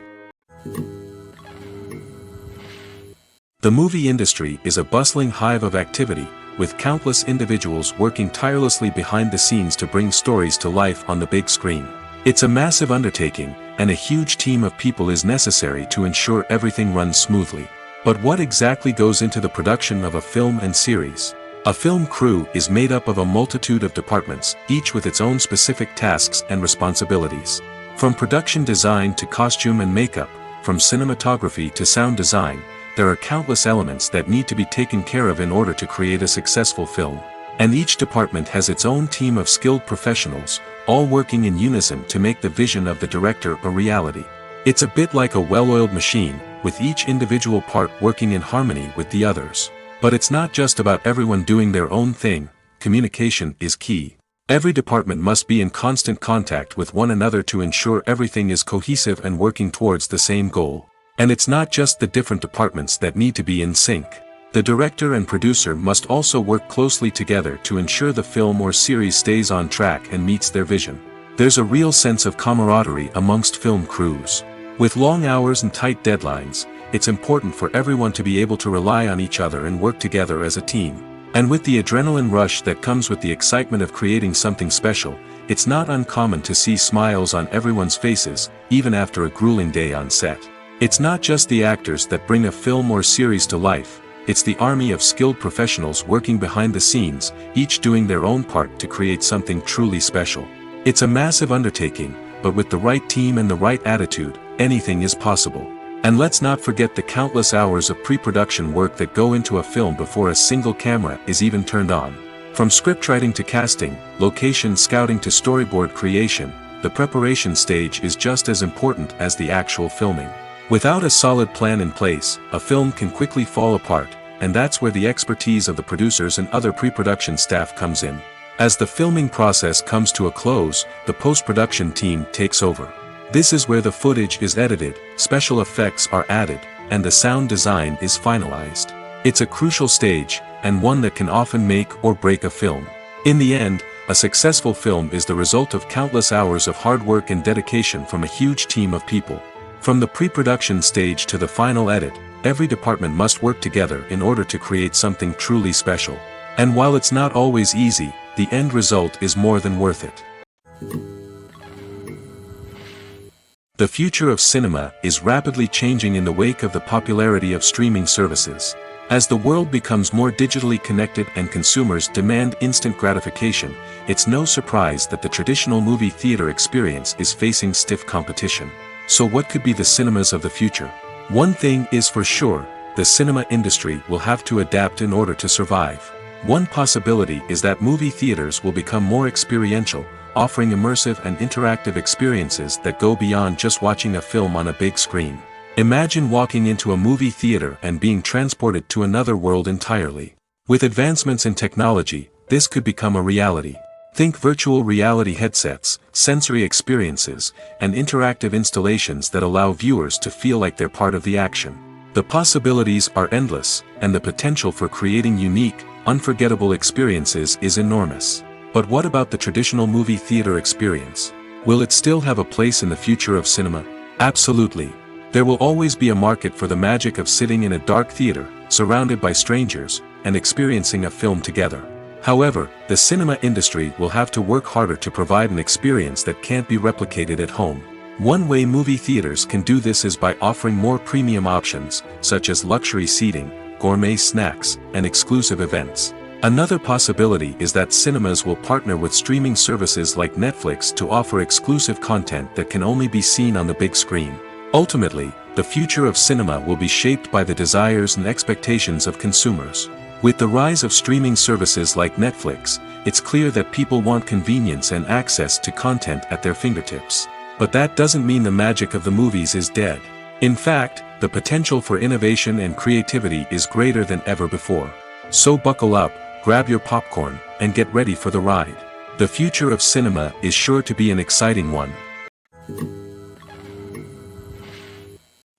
The movie industry is a bustling hive of activity, with countless individuals working tirelessly behind the scenes to bring stories to life on the big screen. It's a massive undertaking, and a huge team of people is necessary to ensure everything runs smoothly. But what exactly goes into the production of a film and series? A film crew is made up of a multitude of departments, each with its own specific tasks and responsibilities. From production design to costume and makeup, from cinematography to sound design, there are countless elements that need to be taken care of in order to create a successful film. And each department has its own team of skilled professionals, all working in unison to make the vision of the director a reality. It's a bit like a well-oiled machine, with each individual part working in harmony with the others. But it's not just about everyone doing their own thing. Communication is key. Every department must be in constant contact with one another to ensure everything is cohesive and working towards the same goal. And it's not just the different departments that need to be in sync. The director and producer must also work closely together to ensure the film or series stays on track and meets their vision. There's a real sense of camaraderie amongst film crews. With long hours and tight deadlines, it's important for everyone to be able to rely on each other and work together as a team. And with the adrenaline rush that comes with the excitement of creating something special, it's not uncommon to see smiles on everyone's faces, even after a grueling day on set. It's not just the actors that bring a film or series to life. It's the army of skilled professionals working behind the scenes, each doing their own part to create something truly special. It's a massive undertaking, but with the right team and the right attitude, anything is possible. And let's not forget the countless hours of pre-production work that go into a film before a single camera is even turned on. From scriptwriting to casting, location scouting to storyboard creation, the preparation stage is just as important as the actual filming. Without a solid plan in place, a film can quickly fall apart, and that's where the expertise of the producers and other pre-production staff comes in. As the filming process comes to a close, the post-production team takes over. This is where the footage is edited, special effects are added, and the sound design is finalized. It's a crucial stage, and one that can often make or break a film. In the end, a successful film is the result of countless hours of hard work and dedication from a huge team of people. From the pre-production stage to the final edit, every department must work together in order to create something truly special. And while it's not always easy, the end result is more than worth it. The future of cinema is rapidly changing in the wake of the popularity of streaming services. As the world becomes more digitally connected and consumers demand instant gratification, it's no surprise that the traditional movie theater experience is facing stiff competition. So what could be the cinemas of the future? One thing is for sure, the cinema industry will have to adapt in order to survive. One possibility is that movie theaters will become more experiential, offering immersive and interactive experiences that go beyond just watching a film on a big screen. Imagine walking into a movie theater and being transported to another world entirely. With advancements in technology, this could become a reality. Think virtual reality headsets, sensory experiences, and interactive installations that allow viewers to feel like they're part of the action. The possibilities are endless, and the potential for creating unique, unforgettable experiences is enormous. But what about the traditional movie theater experience? Will it still have a place in the future of cinema? Absolutely. There will always be a market for the magic of sitting in a dark theater, surrounded by strangers, and experiencing a film together. However, the cinema industry will have to work harder to provide an experience that can't be replicated at home. One way movie theaters can do this is by offering more premium options, such as luxury seating, gourmet snacks, and exclusive events. Another possibility is that cinemas will partner with streaming services like Netflix to offer exclusive content that can only be seen on the big screen. Ultimately, the future of cinema will be shaped by the desires and expectations of consumers. With the rise of streaming services like Netflix, it's clear that people want convenience and access to content at their fingertips. But that doesn't mean the magic of the movies is dead. In fact, the potential for innovation and creativity is greater than ever before. So buckle up, grab your popcorn, and get ready for the ride. The future of cinema is sure to be an exciting one.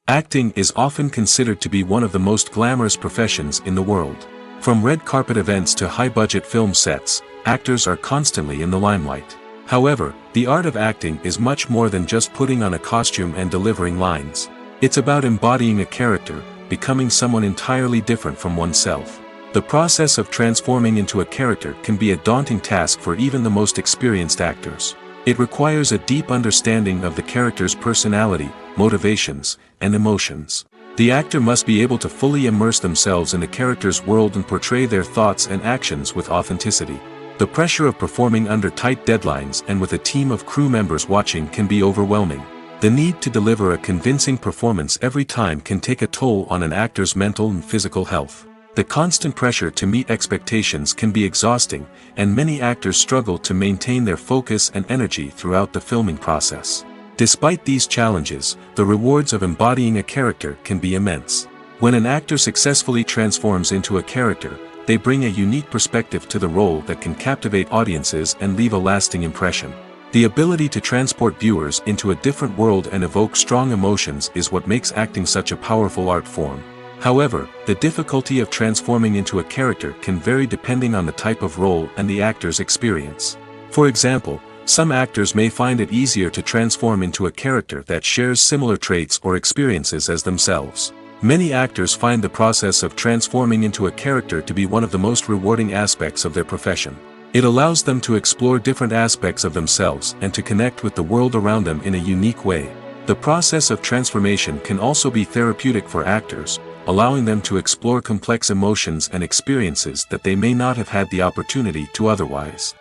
Acting is often considered to be one of the most glamorous professions in the world. From red carpet events to high-budget film sets, actors are constantly in the limelight. However, the art of acting is much more than just putting on a costume and delivering lines. It's about embodying a character, becoming someone entirely different from oneself. The process of transforming into a character can be a daunting task for even the most experienced actors. It requires a deep understanding of the character's personality, motivations, and emotions. The actor must be able to fully immerse themselves in the character's world and portray their thoughts and actions with authenticity. The pressure of performing under tight deadlines and with a team of crew members watching can be overwhelming. The need to deliver a convincing performance every time can take a toll on an actor's mental and physical health. The constant pressure to meet expectations can be exhausting, and many actors struggle to maintain their focus and energy throughout the filming process. Despite these challenges, the rewards of embodying a character can be immense. When an actor successfully transforms into a character, they bring a unique perspective to the role that can captivate audiences and leave a lasting impression. The ability to transport viewers into a different world and evoke strong emotions is what makes acting such a powerful art form. However, the difficulty of transforming into a character can vary depending on the type of role and the actor's experience. For example, some actors may find it easier to transform into a character that shares similar traits or experiences as themselves. Many actors find the process of transforming into a character to be one of the most rewarding aspects of their profession. It allows them to explore different aspects of themselves and to connect with the world around them in a unique way. The process of transformation can also be therapeutic for actors, allowing them to explore complex emotions and experiences that they may not have had the opportunity to otherwise.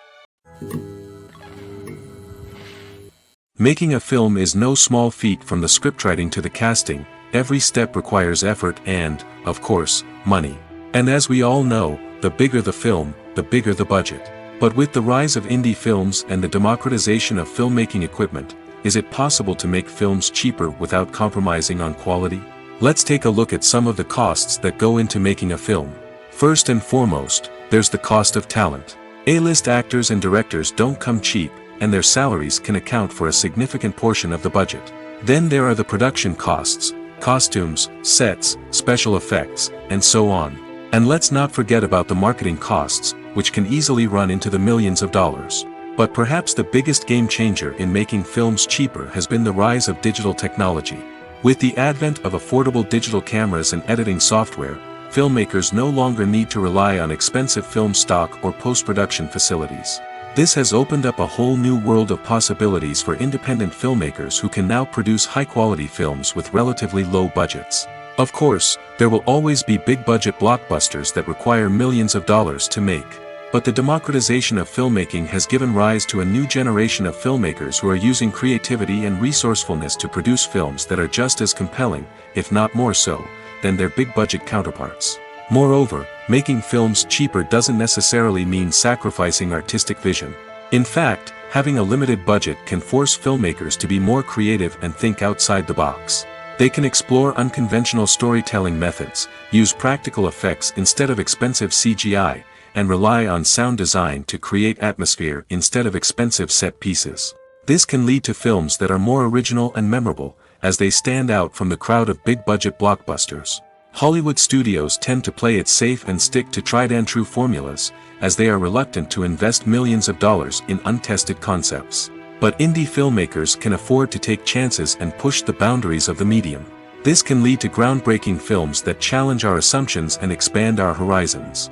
Making a film is no small feat. From the scriptwriting to the casting, every step requires effort and, of course, money. And as we all know, the bigger the film, the bigger the budget. But with the rise of indie films and the democratization of filmmaking equipment, is it possible to make films cheaper without compromising on quality? Let's take a look at some of the costs that go into making a film. First and foremost, there's the cost of talent. A-list actors and directors don't come cheap, and their salaries can account for a significant portion of the budget. Then there are the production costs, costumes, sets, special effects, and so on. And let's not forget about the marketing costs, which can easily run into the millions of dollars. But perhaps the biggest game changer in making films cheaper has been the rise of digital technology. With the advent of affordable digital cameras and editing software, filmmakers no longer need to rely on expensive film stock or post-production facilities. This has opened up a whole new world of possibilities for independent filmmakers who can now produce high-quality films with relatively low budgets. Of course, there will always be big-budget blockbusters that require millions of dollars to make. But the democratization of filmmaking has given rise to a new generation of filmmakers who are using creativity and resourcefulness to produce films that are just as compelling, if not more so, than their big-budget counterparts. Moreover, making films cheaper doesn't necessarily mean sacrificing artistic vision. In fact, having a limited budget can force filmmakers to be more creative and think outside the box. They can explore unconventional storytelling methods, use practical effects instead of expensive CGI, and rely on sound design to create atmosphere instead of expensive set pieces. This can lead to films that are more original and memorable, as they stand out from the crowd of big-budget blockbusters. Hollywood studios tend to play it safe and stick to tried-and-true formulas, as they are reluctant to invest millions of dollars in untested concepts. But indie filmmakers can afford to take chances and push the boundaries of the medium. This can lead to groundbreaking films that challenge our assumptions and expand our horizons.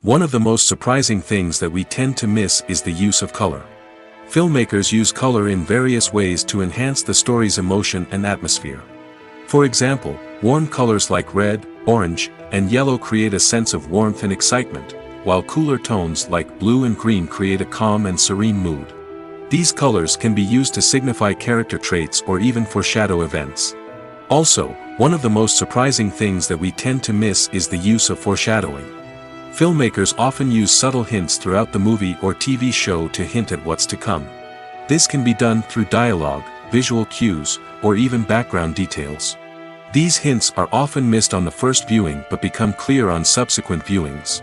One of the most surprising things that we tend to miss is the use of color. Filmmakers use color in various ways to enhance the story's emotion and atmosphere. For example, warm colors like red, orange, and yellow create a sense of warmth and excitement, while cooler tones like blue and green create a calm and serene mood. These colors can be used to signify character traits or even foreshadow events. Also, one of the most surprising things that we tend to miss is the use of foreshadowing. Filmmakers often use subtle hints throughout the movie or TV show to hint at what's to come. This can be done through dialogue, visual cues, or even background details. These hints are often missed on the first viewing but become clear on subsequent viewings.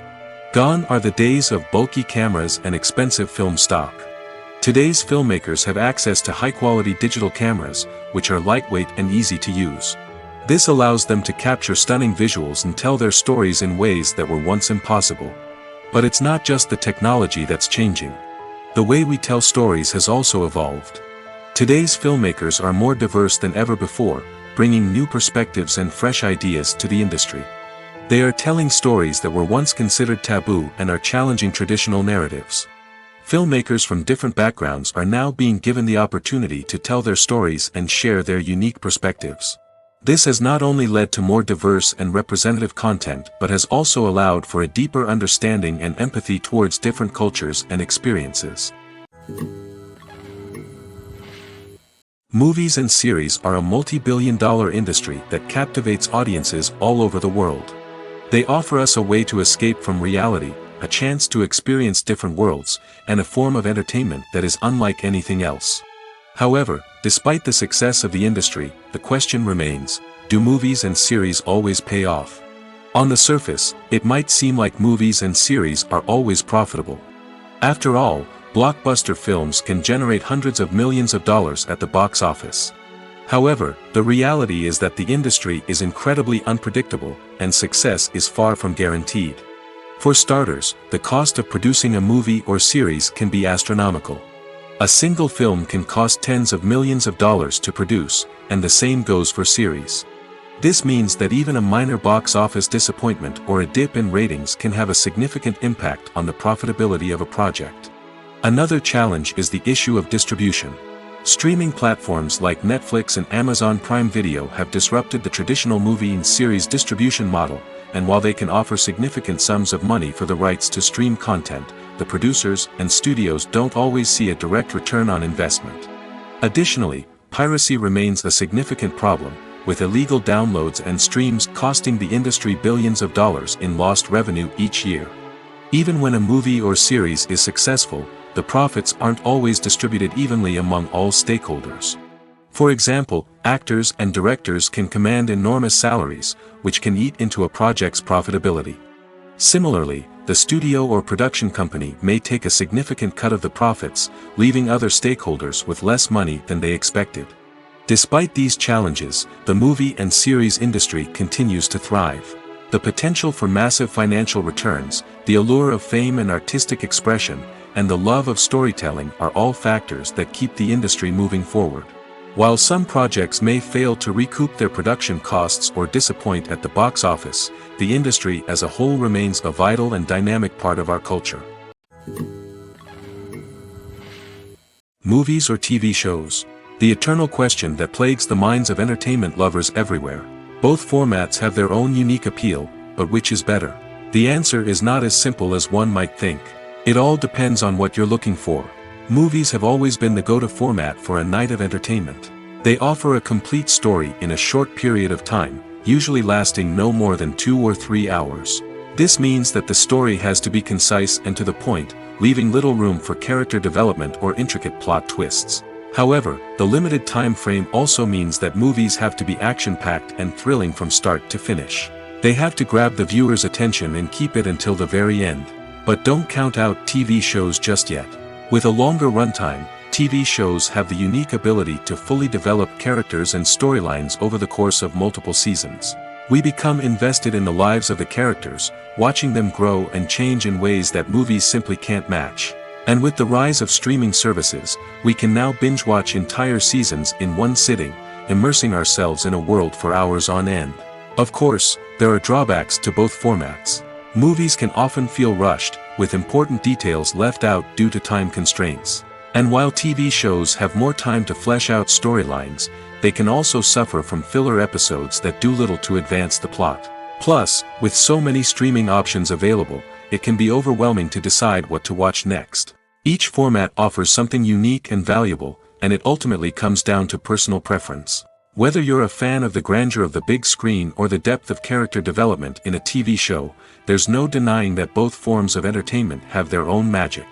Gone are the days of bulky cameras and expensive film stock. Today's filmmakers have access to high-quality digital cameras, which are lightweight and easy to use. This allows them to capture stunning visuals and tell their stories in ways that were once impossible. But it's not just the technology that's changing. The way we tell stories has also evolved. Today's filmmakers are more diverse than ever before, bringing new perspectives and fresh ideas to the industry. They are telling stories that were once considered taboo and are challenging traditional narratives. Filmmakers from different backgrounds are now being given the opportunity to tell their stories and share their unique perspectives. This has not only led to more diverse and representative content but has also allowed for a deeper understanding and empathy towards different cultures and experiences. Movies and series are a multi-billion-dollar industry that captivates audiences all over the world. They offer us a way to escape from reality, a chance to experience different worlds, and a form of entertainment that is unlike anything else. However, despite the success of the industry, the question remains, do movies and series always pay off? On the surface, it might seem like movies and series are always profitable. After all, blockbuster films can generate hundreds of millions of dollars at the box office. However, the reality is that the industry is incredibly unpredictable, and success is far from guaranteed. For starters, the cost of producing a movie or series can be astronomical. A single film can cost tens of millions of dollars to produce, and the same goes for series. This means that even a minor box office disappointment or a dip in ratings can have a significant impact on the profitability of a project. Another challenge is the issue of distribution. Streaming platforms like Netflix and Amazon Prime Video have disrupted the traditional movie and series distribution model, and while they can offer significant sums of money for the rights to stream content, the producers and studios don't always see a direct return on investment. Additionally, piracy remains a significant problem, with illegal downloads and streams costing the industry billions of dollars in lost revenue each year. Even when a movie or series is successful, the profits aren't always distributed evenly among all stakeholders. For example, actors and directors can command enormous salaries, which can eat into a project's profitability. Similarly, the studio or production company may take a significant cut of the profits, leaving other stakeholders with less money than they expected. Despite these challenges, the movie and series industry continues to thrive. The potential for massive financial returns, the allure of fame and artistic expression, and the love of storytelling are all factors that keep the industry moving forward. While some projects may fail to recoup their production costs or disappoint at the box office, the industry as a whole remains a vital and dynamic part of our culture. Movies or TV shows? The eternal question that plagues the minds of entertainment lovers everywhere. Both formats have their own unique appeal, but which is better? The answer is not as simple as one might think. It all depends on what you're looking for. Movies have always been the go-to format for a night of entertainment. They offer a complete story in a short period of time, usually lasting no more than 2 or 3 hours. This means that the story has to be concise and to the point, leaving little room for character development or intricate plot twists. However, the limited time frame also means that movies have to be action-packed and thrilling from start to finish. They have to grab the viewer's attention and keep it until the very end. But don't count out TV shows just yet. With a longer runtime, TV shows have the unique ability to fully develop characters and storylines over the course of multiple seasons. We become invested in the lives of the characters, watching them grow and change in ways that movies simply can't match. And with the rise of streaming services, we can now binge-watch entire seasons in one sitting, immersing ourselves in a world for hours on end. Of course, there are drawbacks to both formats. Movies can often feel rushed, with important details left out due to time constraints. And while TV shows have more time to flesh out storylines, they can also suffer from filler episodes that do little to advance the plot. Plus, with so many streaming options available, it can be overwhelming to decide what to watch next. Each format offers something unique and valuable, and it ultimately comes down to personal preference. Whether you're a fan of the grandeur of the big screen or the depth of character development in a TV show, there's no denying that both forms of entertainment have their own magic.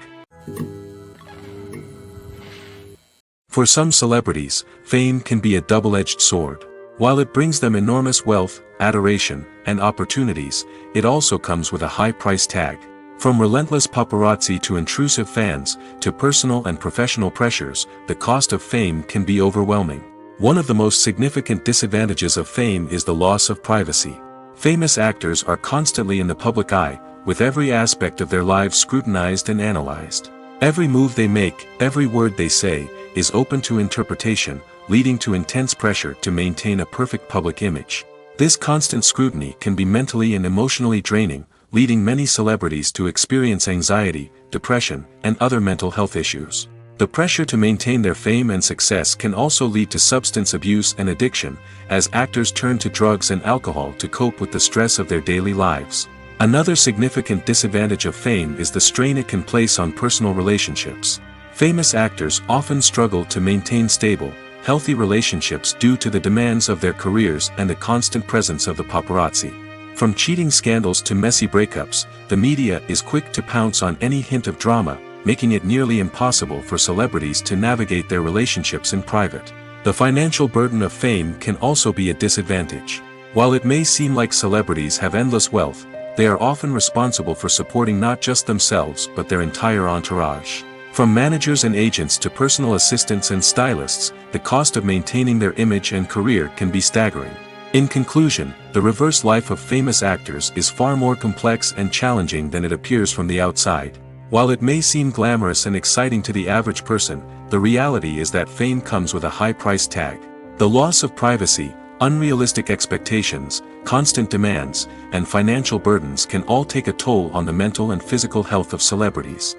For some celebrities, fame can be a double-edged sword. While it brings them enormous wealth, adoration, and opportunities, it also comes with a high price tag. From relentless paparazzi to intrusive fans, to personal and professional pressures, the cost of fame can be overwhelming. One of the most significant disadvantages of fame is the loss of privacy. Famous actors are constantly in the public eye, with every aspect of their lives scrutinized and analyzed. Every move they make, every word they say, is open to interpretation, leading to intense pressure to maintain a perfect public image. This constant scrutiny can be mentally and emotionally draining, leading many celebrities to experience anxiety, depression, and other mental health issues. The pressure to maintain their fame and success can also lead to substance abuse and addiction, as actors turn to drugs and alcohol to cope with the stress of their daily lives. Another significant disadvantage of fame is the strain it can place on personal relationships. Famous actors often struggle to maintain stable, healthy relationships due to the demands of their careers and the constant presence of the paparazzi. From cheating scandals to messy breakups, the media is quick to pounce on any hint of drama, making it nearly impossible for celebrities to navigate their relationships in private. The financial burden of fame can also be a disadvantage. While it may seem like celebrities have endless wealth, they are often responsible for supporting not just themselves but their entire entourage. From managers and agents to personal assistants and stylists, the cost of maintaining their image and career can be staggering. In conclusion, the reverse life of famous actors is far more complex and challenging than it appears from the outside. While it may seem glamorous and exciting to the average person, the reality is that fame comes with a high price tag. The loss of privacy, unrealistic expectations, constant demands, and financial burdens can all take a toll on the mental and physical health of celebrities.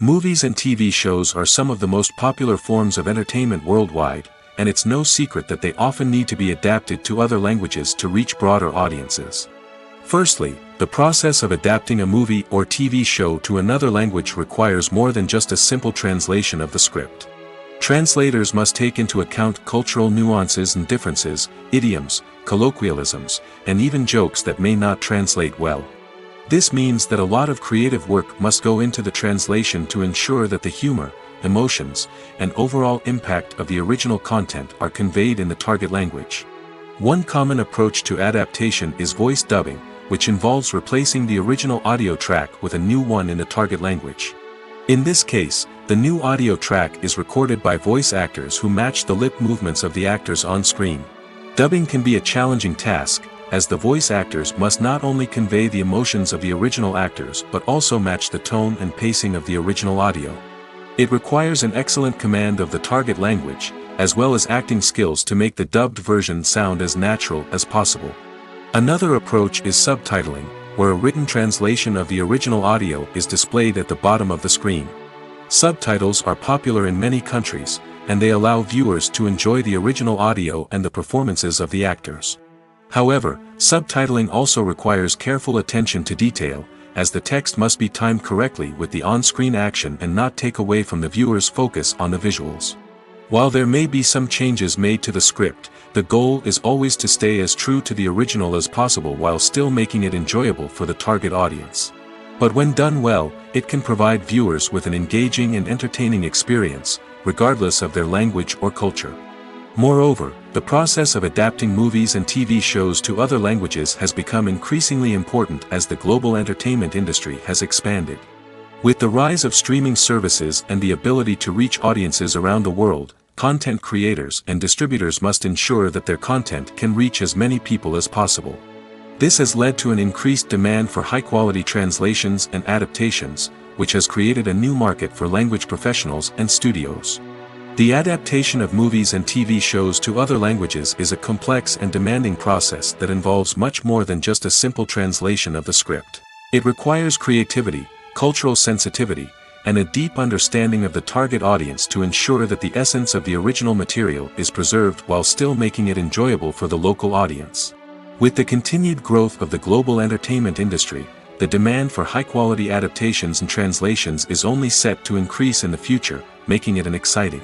Movies and TV shows are some of the most popular forms of entertainment worldwide, and it's no secret that they often need to be adapted to other languages to reach broader audiences. Firstly, the process of adapting a movie or TV show to another language requires more than just a simple translation of the script. Translators must take into account cultural nuances and differences, idioms, colloquialisms, and even jokes that may not translate well. This means that a lot of creative work must go into the translation to ensure that the humor, emotions, and overall impact of the original content are conveyed in the target language. One common approach to adaptation is voice dubbing, which involves replacing the original audio track with a new one in the target language. In this case, the new audio track is recorded by voice actors who match the lip movements of the actors on screen. Dubbing can be a challenging task, as the voice actors must not only convey the emotions of the original actors but also match the tone and pacing of the original audio. It requires an excellent command of the target language, as well as acting skills to make the dubbed version sound as natural as possible. Another approach is subtitling, where a written translation of the original audio is displayed at the bottom of the screen. Subtitles are popular in many countries, and they allow viewers to enjoy the original audio and the performances of the actors. However, subtitling also requires careful attention to detail, as the text must be timed correctly with the on-screen action and not take away from the viewer's focus on the visuals. While there may be some changes made to the script, the goal is always to stay as true to the original as possible while still making it enjoyable for the target audience. But when done well, it can provide viewers with an engaging and entertaining experience, regardless of their language or culture. Moreover, the process of adapting movies and TV shows to other languages has become increasingly important as the global entertainment industry has expanded. With the rise of streaming services and the ability to reach audiences around the world, content creators and distributors must ensure that their content can reach as many people as possible. This has led to an increased demand for high-quality translations and adaptations, which has created a new market for language professionals and studios. The adaptation of movies and TV shows to other languages is a complex and demanding process that involves much more than just a simple translation of the script. It requires creativity, cultural sensitivity, and a deep understanding of the target audience to ensure that the essence of the original material is preserved while still making it enjoyable for the local audience. With the continued growth of the global entertainment industry, the demand for high-quality adaptations and translations is only set to increase in the future, making it an exciting.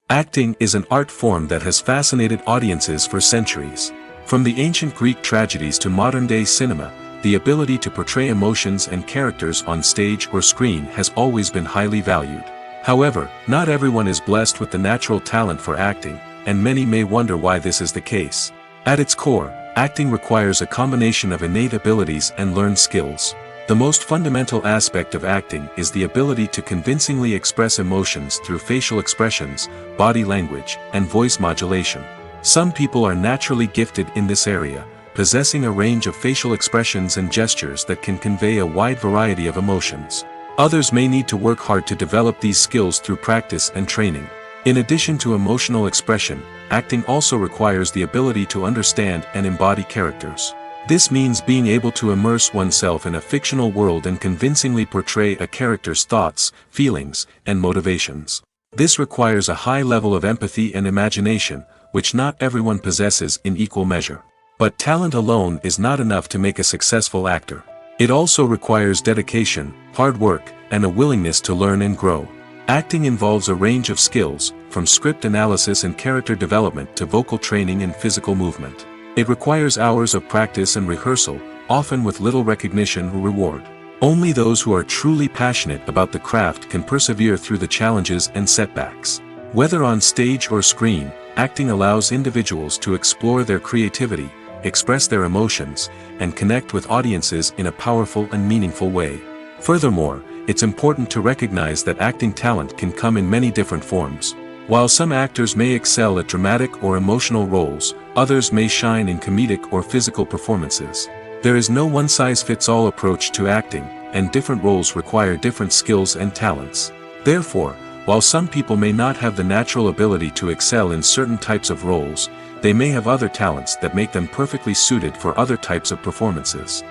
Acting is an art form that has fascinated audiences for centuries. From the ancient Greek tragedies to modern-day cinema, the ability to portray emotions and characters on stage or screen has always been highly valued. However, not everyone is blessed with the natural talent for acting, and many may wonder why this is the case. At its core, acting requires a combination of innate abilities and learned skills. The most fundamental aspect of acting is the ability to convincingly express emotions through facial expressions, body language, and voice modulation. Some people are naturally gifted in this area, possessing a range of facial expressions and gestures that can convey a wide variety of emotions. Others may need to work hard to develop these skills through practice and training. In addition to emotional expression, acting also requires the ability to understand and embody characters. This means being able to immerse oneself in a fictional world and convincingly portray a character's thoughts, feelings, and motivations. This requires a high level of empathy and imagination, which not everyone possesses in equal measure. But talent alone is not enough to make a successful actor. It also requires dedication, hard work, and a willingness to learn and grow. Acting involves a range of skills, from script analysis and character development to vocal training and physical movement. It requires hours of practice and rehearsal, often with little recognition or reward. Only those who are truly passionate about the craft can persevere through the challenges and setbacks. Whether on stage or screen, acting allows individuals to explore their creativity, express their emotions, and connect with audiences in a powerful and meaningful way. Furthermore, it's important to recognize that acting talent can come in many different forms. While some actors may excel at dramatic or emotional roles, others may shine in comedic or physical performances. There is no one-size-fits-all approach to acting, and different roles require different skills and talents. Therefore, while some people may not have the natural ability to excel in certain types of roles, they may have other talents that make them perfectly suited for other types of performances.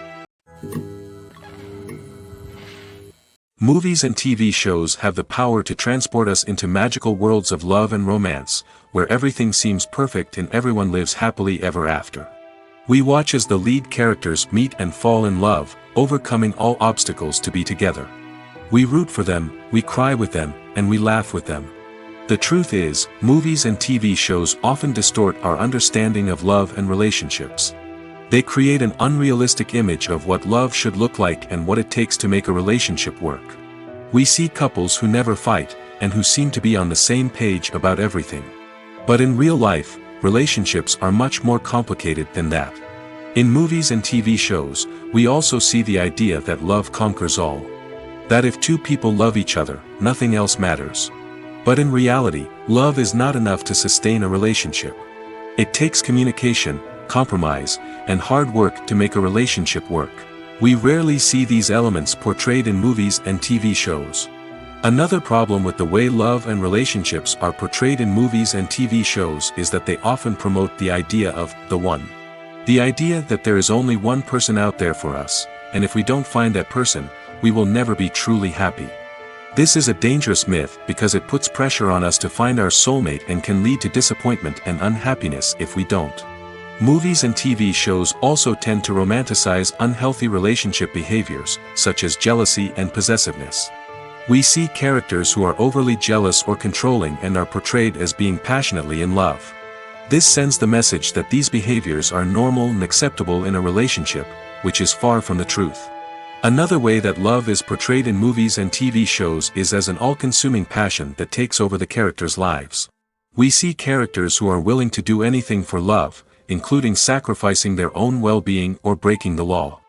Movies and TV shows have the power to transport us into magical worlds of love and romance, where everything seems perfect and everyone lives happily ever after. We watch as the lead characters meet and fall in love, overcoming all obstacles to be together. We root for them, we cry with them, and we laugh with them. The truth is, movies and TV shows often distort our understanding of love and relationships. They create an unrealistic image of what love should look like and what it takes to make a relationship work. We see couples who never fight, and who seem to be on the same page about everything. But in real life, relationships are much more complicated than that. In movies and TV shows, we also see the idea that love conquers all. That if two people love each other, nothing else matters. But in reality, love is not enough to sustain a relationship. It takes communication, compromise, and hard work to make a relationship work. We rarely see these elements portrayed in movies and TV shows. Another problem with the way love and relationships are portrayed in movies and TV shows is that they often promote the idea of the one. The idea that there is only one person out there for us, and if we don't find that person, we will never be truly happy. This is a dangerous myth because it puts pressure on us to find our soulmate and can lead to disappointment and unhappiness if we don't. Movies and TV shows also tend to romanticize unhealthy relationship behaviors, such as jealousy and possessiveness. We see characters who are overly jealous or controlling and are portrayed as being passionately in love. This sends the message that these behaviors are normal and acceptable in a relationship, which is far from the truth. Another way that love is portrayed in movies and TV shows is as an all-consuming passion that takes over the characters' lives. We see characters who are willing to do anything for love, including sacrificing their own well-being or breaking the law.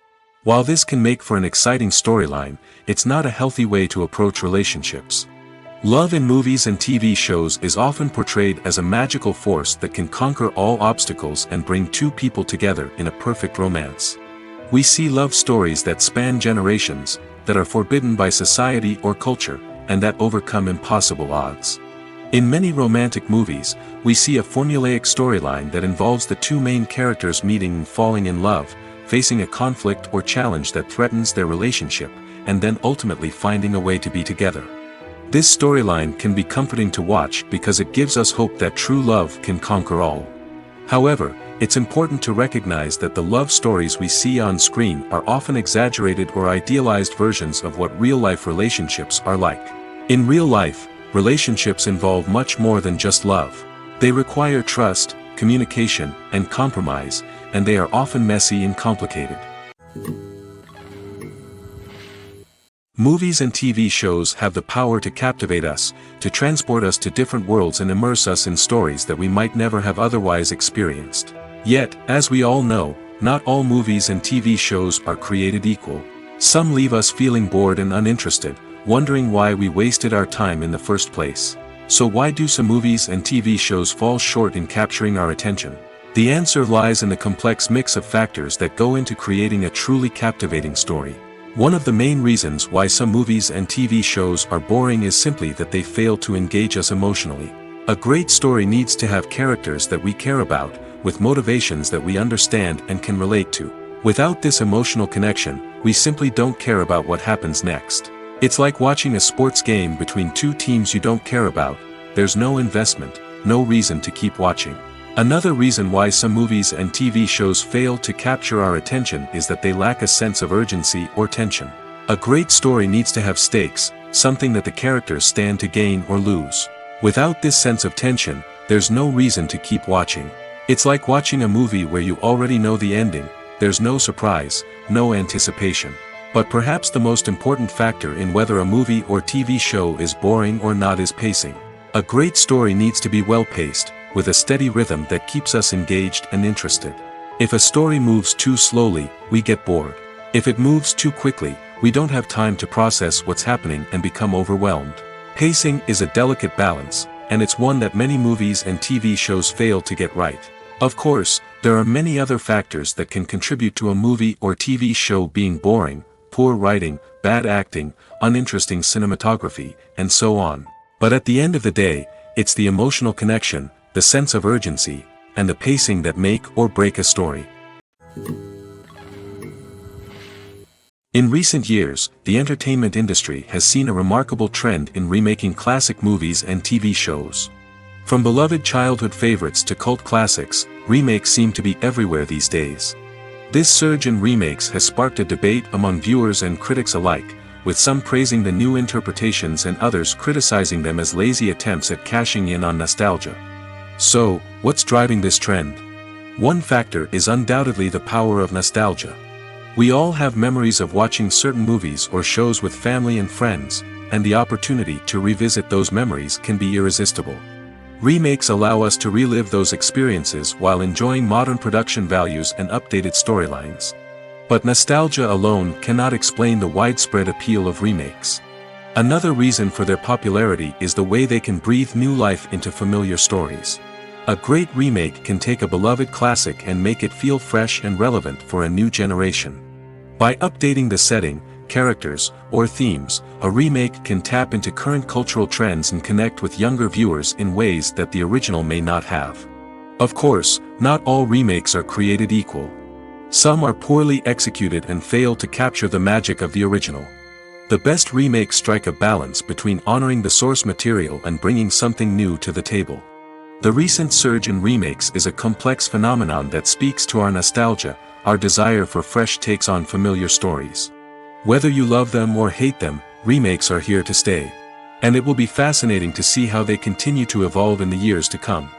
While this can make for an exciting storyline, it's not a healthy way to approach relationships. Love in movies and TV shows is often portrayed as a magical force that can conquer all obstacles and bring two people together in a perfect romance. We see love stories that span generations, that are forbidden by society or culture, and that overcome impossible odds. In many romantic movies, we see a formulaic storyline that involves the two main characters meeting and falling in love, facing a conflict or challenge that threatens their relationship, and then ultimately finding a way to be together. This storyline can be comforting to watch because it gives us hope that true love can conquer all. However, it's important to recognize that the love stories we see on screen are often exaggerated or idealized versions of what real-life relationships are like. In real life, relationships involve much more than just love. They require trust, communication, and compromise, and they are often messy and complicated. Movies and TV shows have the power to captivate us, to transport us to different worlds and immerse us in stories that we might never have otherwise experienced. Yet, as we all know, not all movies and TV shows are created equal. Some leave us feeling bored and uninterested, wondering why we wasted our time in the first place. So why do some movies and TV shows fall short in capturing our attention? The answer lies in the complex mix of factors that go into creating a truly captivating story. One of the main reasons why some movies and TV shows are boring is simply that they fail to engage us emotionally. A great story needs to have characters that we care about, with motivations that we understand and can relate to. Without this emotional connection, we simply don't care about what happens next. It's like watching a sports game between two teams you don't care about. There's no investment, no reason to keep watching. Another reason why some movies and TV shows fail to capture our attention is that they lack a sense of urgency or tension. A great story needs to have stakes, something that the characters stand to gain or lose. Without this sense of tension, there's no reason to keep watching. It's like watching a movie where you already know the ending. There's no surprise, no anticipation. But perhaps the most important factor in whether a movie or TV show is boring or not is pacing. A great story needs to be well-paced, with a steady rhythm that keeps us engaged and interested. If a story moves too slowly, we get bored. If it moves too quickly, we don't have time to process what's happening and become overwhelmed. Pacing is a delicate balance, and it's one that many movies and TV shows fail to get right. Of course, there are many other factors that can contribute to a movie or TV show being boring: poor writing, bad acting, uninteresting cinematography, and so on. But at the end of the day, it's the emotional connection, the sense of urgency, and the pacing that make or break a story. In recent years, the entertainment industry has seen a remarkable trend in remaking classic movies and TV shows. From beloved childhood favorites to cult classics, remakes seem to be everywhere these days. This surge in remakes has sparked a debate among viewers and critics alike, with some praising the new interpretations and others criticizing them as lazy attempts at cashing in on nostalgia. So, what's driving this trend? One factor is undoubtedly the power of nostalgia. We all have memories of watching certain movies or shows with family and friends, and the opportunity to revisit those memories can be irresistible. Remakes allow us to relive those experiences while enjoying modern production values and updated storylines. But nostalgia alone cannot explain the widespread appeal of remakes. Another reason for their popularity is the way they can breathe new life into familiar stories. A great remake can take a beloved classic and make it feel fresh and relevant for a new generation. By updating the setting, characters, or themes, a remake can tap into current cultural trends and connect with younger viewers in ways that the original may not have. Of course, not all remakes are created equal. Some are poorly executed and fail to capture the magic of the original. The best remakes strike a balance between honoring the source material and bringing something new to the table. The recent surge in remakes is a complex phenomenon that speaks to our nostalgia, our desire for fresh takes on familiar stories. Whether you love them or hate them, remakes are here to stay. And it will be fascinating to see how they continue to evolve in the years to come.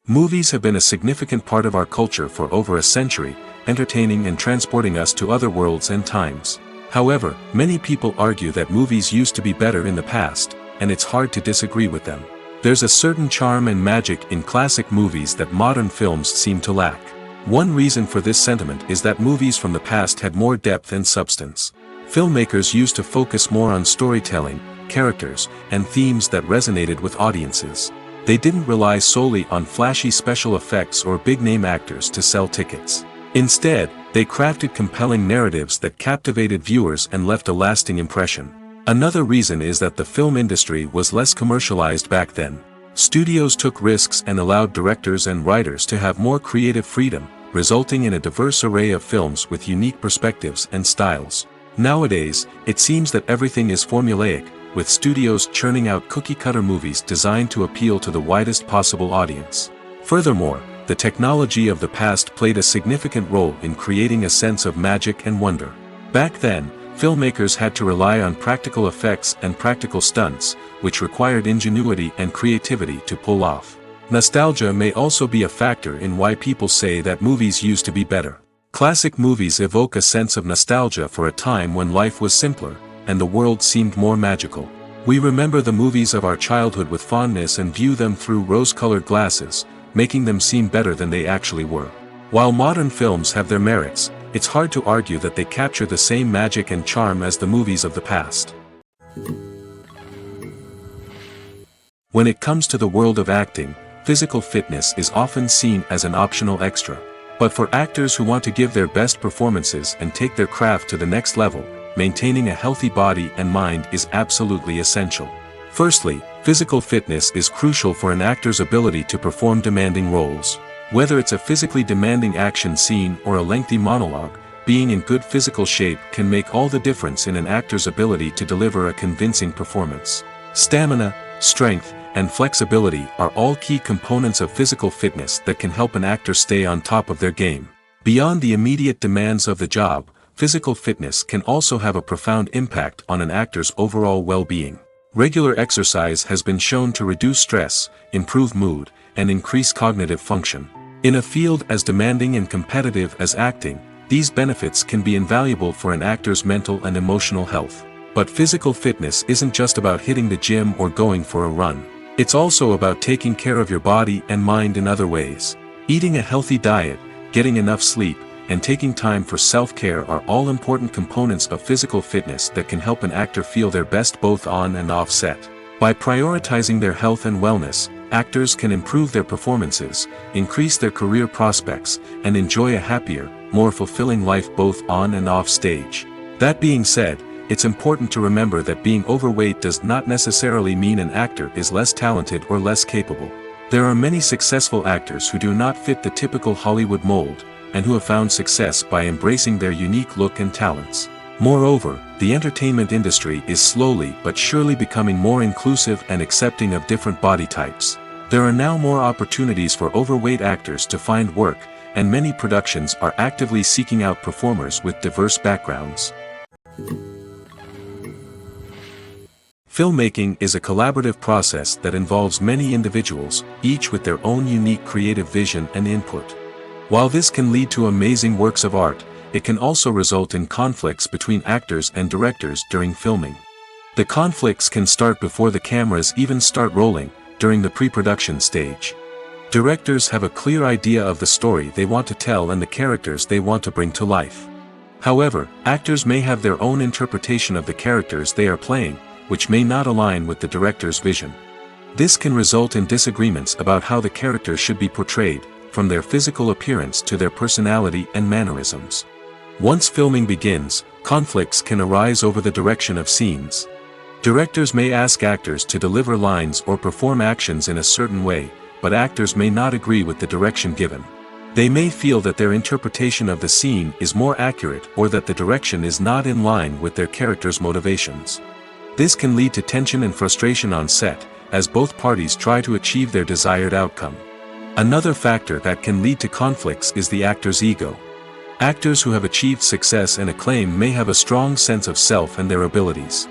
Movies have been a significant part of our culture for over a century, entertaining and transporting us to other worlds and times. However, many people argue that movies used to be better in the past, and it's hard to disagree with them. There's a certain charm and magic in classic movies that modern films seem to lack. One reason for this sentiment is that movies from the past had more depth and substance. Filmmakers used to focus more on storytelling, characters, and themes that resonated with audiences. They didn't rely solely on flashy special effects or big-name actors to sell tickets. Instead, they crafted compelling narratives that captivated viewers and left a lasting impression. Another reason is that the film industry was less commercialized back then. Studios took risks and allowed directors and writers to have more creative freedom, resulting in a diverse array of films with unique perspectives and styles. Nowadays, it seems that everything is formulaic, with studios churning out cookie-cutter movies designed to appeal to the widest possible audience. Furthermore, the technology of the past played a significant role in creating a sense of magic and wonder. Back then, filmmakers had to rely on practical effects and practical stunts, which required ingenuity and creativity to pull off. Nostalgia may also be a factor in why people say that movies used to be better. Classic movies evoke a sense of nostalgia for a time when life was simpler, and the world seemed more magical. We remember the movies of our childhood with fondness and view them through rose-colored glasses, making them seem better than they actually were. While modern films have their merits, it's hard to argue that they capture the same magic and charm as the movies of the past. When it comes to the world of acting, physical fitness is often seen as an optional extra. But for actors who want to give their best performances and take their craft to the next level, maintaining a healthy body and mind is absolutely essential. Firstly, physical fitness is crucial for an actor's ability to perform demanding roles. Whether it's a physically demanding action scene or a lengthy monologue, being in good physical shape can make all the difference in an actor's ability to deliver a convincing performance. Stamina, strength, and flexibility are all key components of physical fitness that can help an actor stay on top of their game. Beyond the immediate demands of the job, physical fitness can also have a profound impact on an actor's overall well-being. Regular exercise has been shown to reduce stress, improve mood, and increase cognitive function. In a field as demanding and competitive as acting, these benefits can be invaluable for an actor's mental and emotional health. But physical fitness isn't just about hitting the gym or going for a run. It's also about taking care of your body and mind in other ways. Eating a healthy diet, getting enough sleep, and taking time for self-care are all important components of physical fitness that can help an actor feel their best both on and off set. By prioritizing their health and wellness, actors can improve their performances, increase their career prospects, and enjoy a happier, more fulfilling life both on and off stage. That being said, it's important to remember that being overweight does not necessarily mean an actor is less talented or less capable. There are many successful actors who do not fit the typical Hollywood mold, and who have found success by embracing their unique look and talents. Moreover, the entertainment industry is slowly but surely becoming more inclusive and accepting of different body types. There are now more opportunities for overweight actors to find work, and many productions are actively seeking out performers with diverse backgrounds. Filmmaking is a collaborative process that involves many individuals, each with their own unique creative vision and input. While this can lead to amazing works of art, it can also result in conflicts between actors and directors during filming. The conflicts can start before the cameras even start rolling, during the pre-production stage. Directors have a clear idea of the story they want to tell and the characters they want to bring to life. However, actors may have their own interpretation of the characters they are playing, which may not align with the director's vision. This can result in disagreements about how the characters should be portrayed, from their physical appearance to their personality and mannerisms. Once filming begins, conflicts can arise over the direction of scenes. Directors may ask actors to deliver lines or perform actions in a certain way, but actors may not agree with the direction given. They may feel that their interpretation of the scene is more accurate or that the direction is not in line with their character's motivations. This can lead to tension and frustration on set, as both parties try to achieve their desired outcome. Another factor that can lead to conflicts is the actor's ego. Actors who have achieved success and acclaim may have a strong sense of self and their abilities.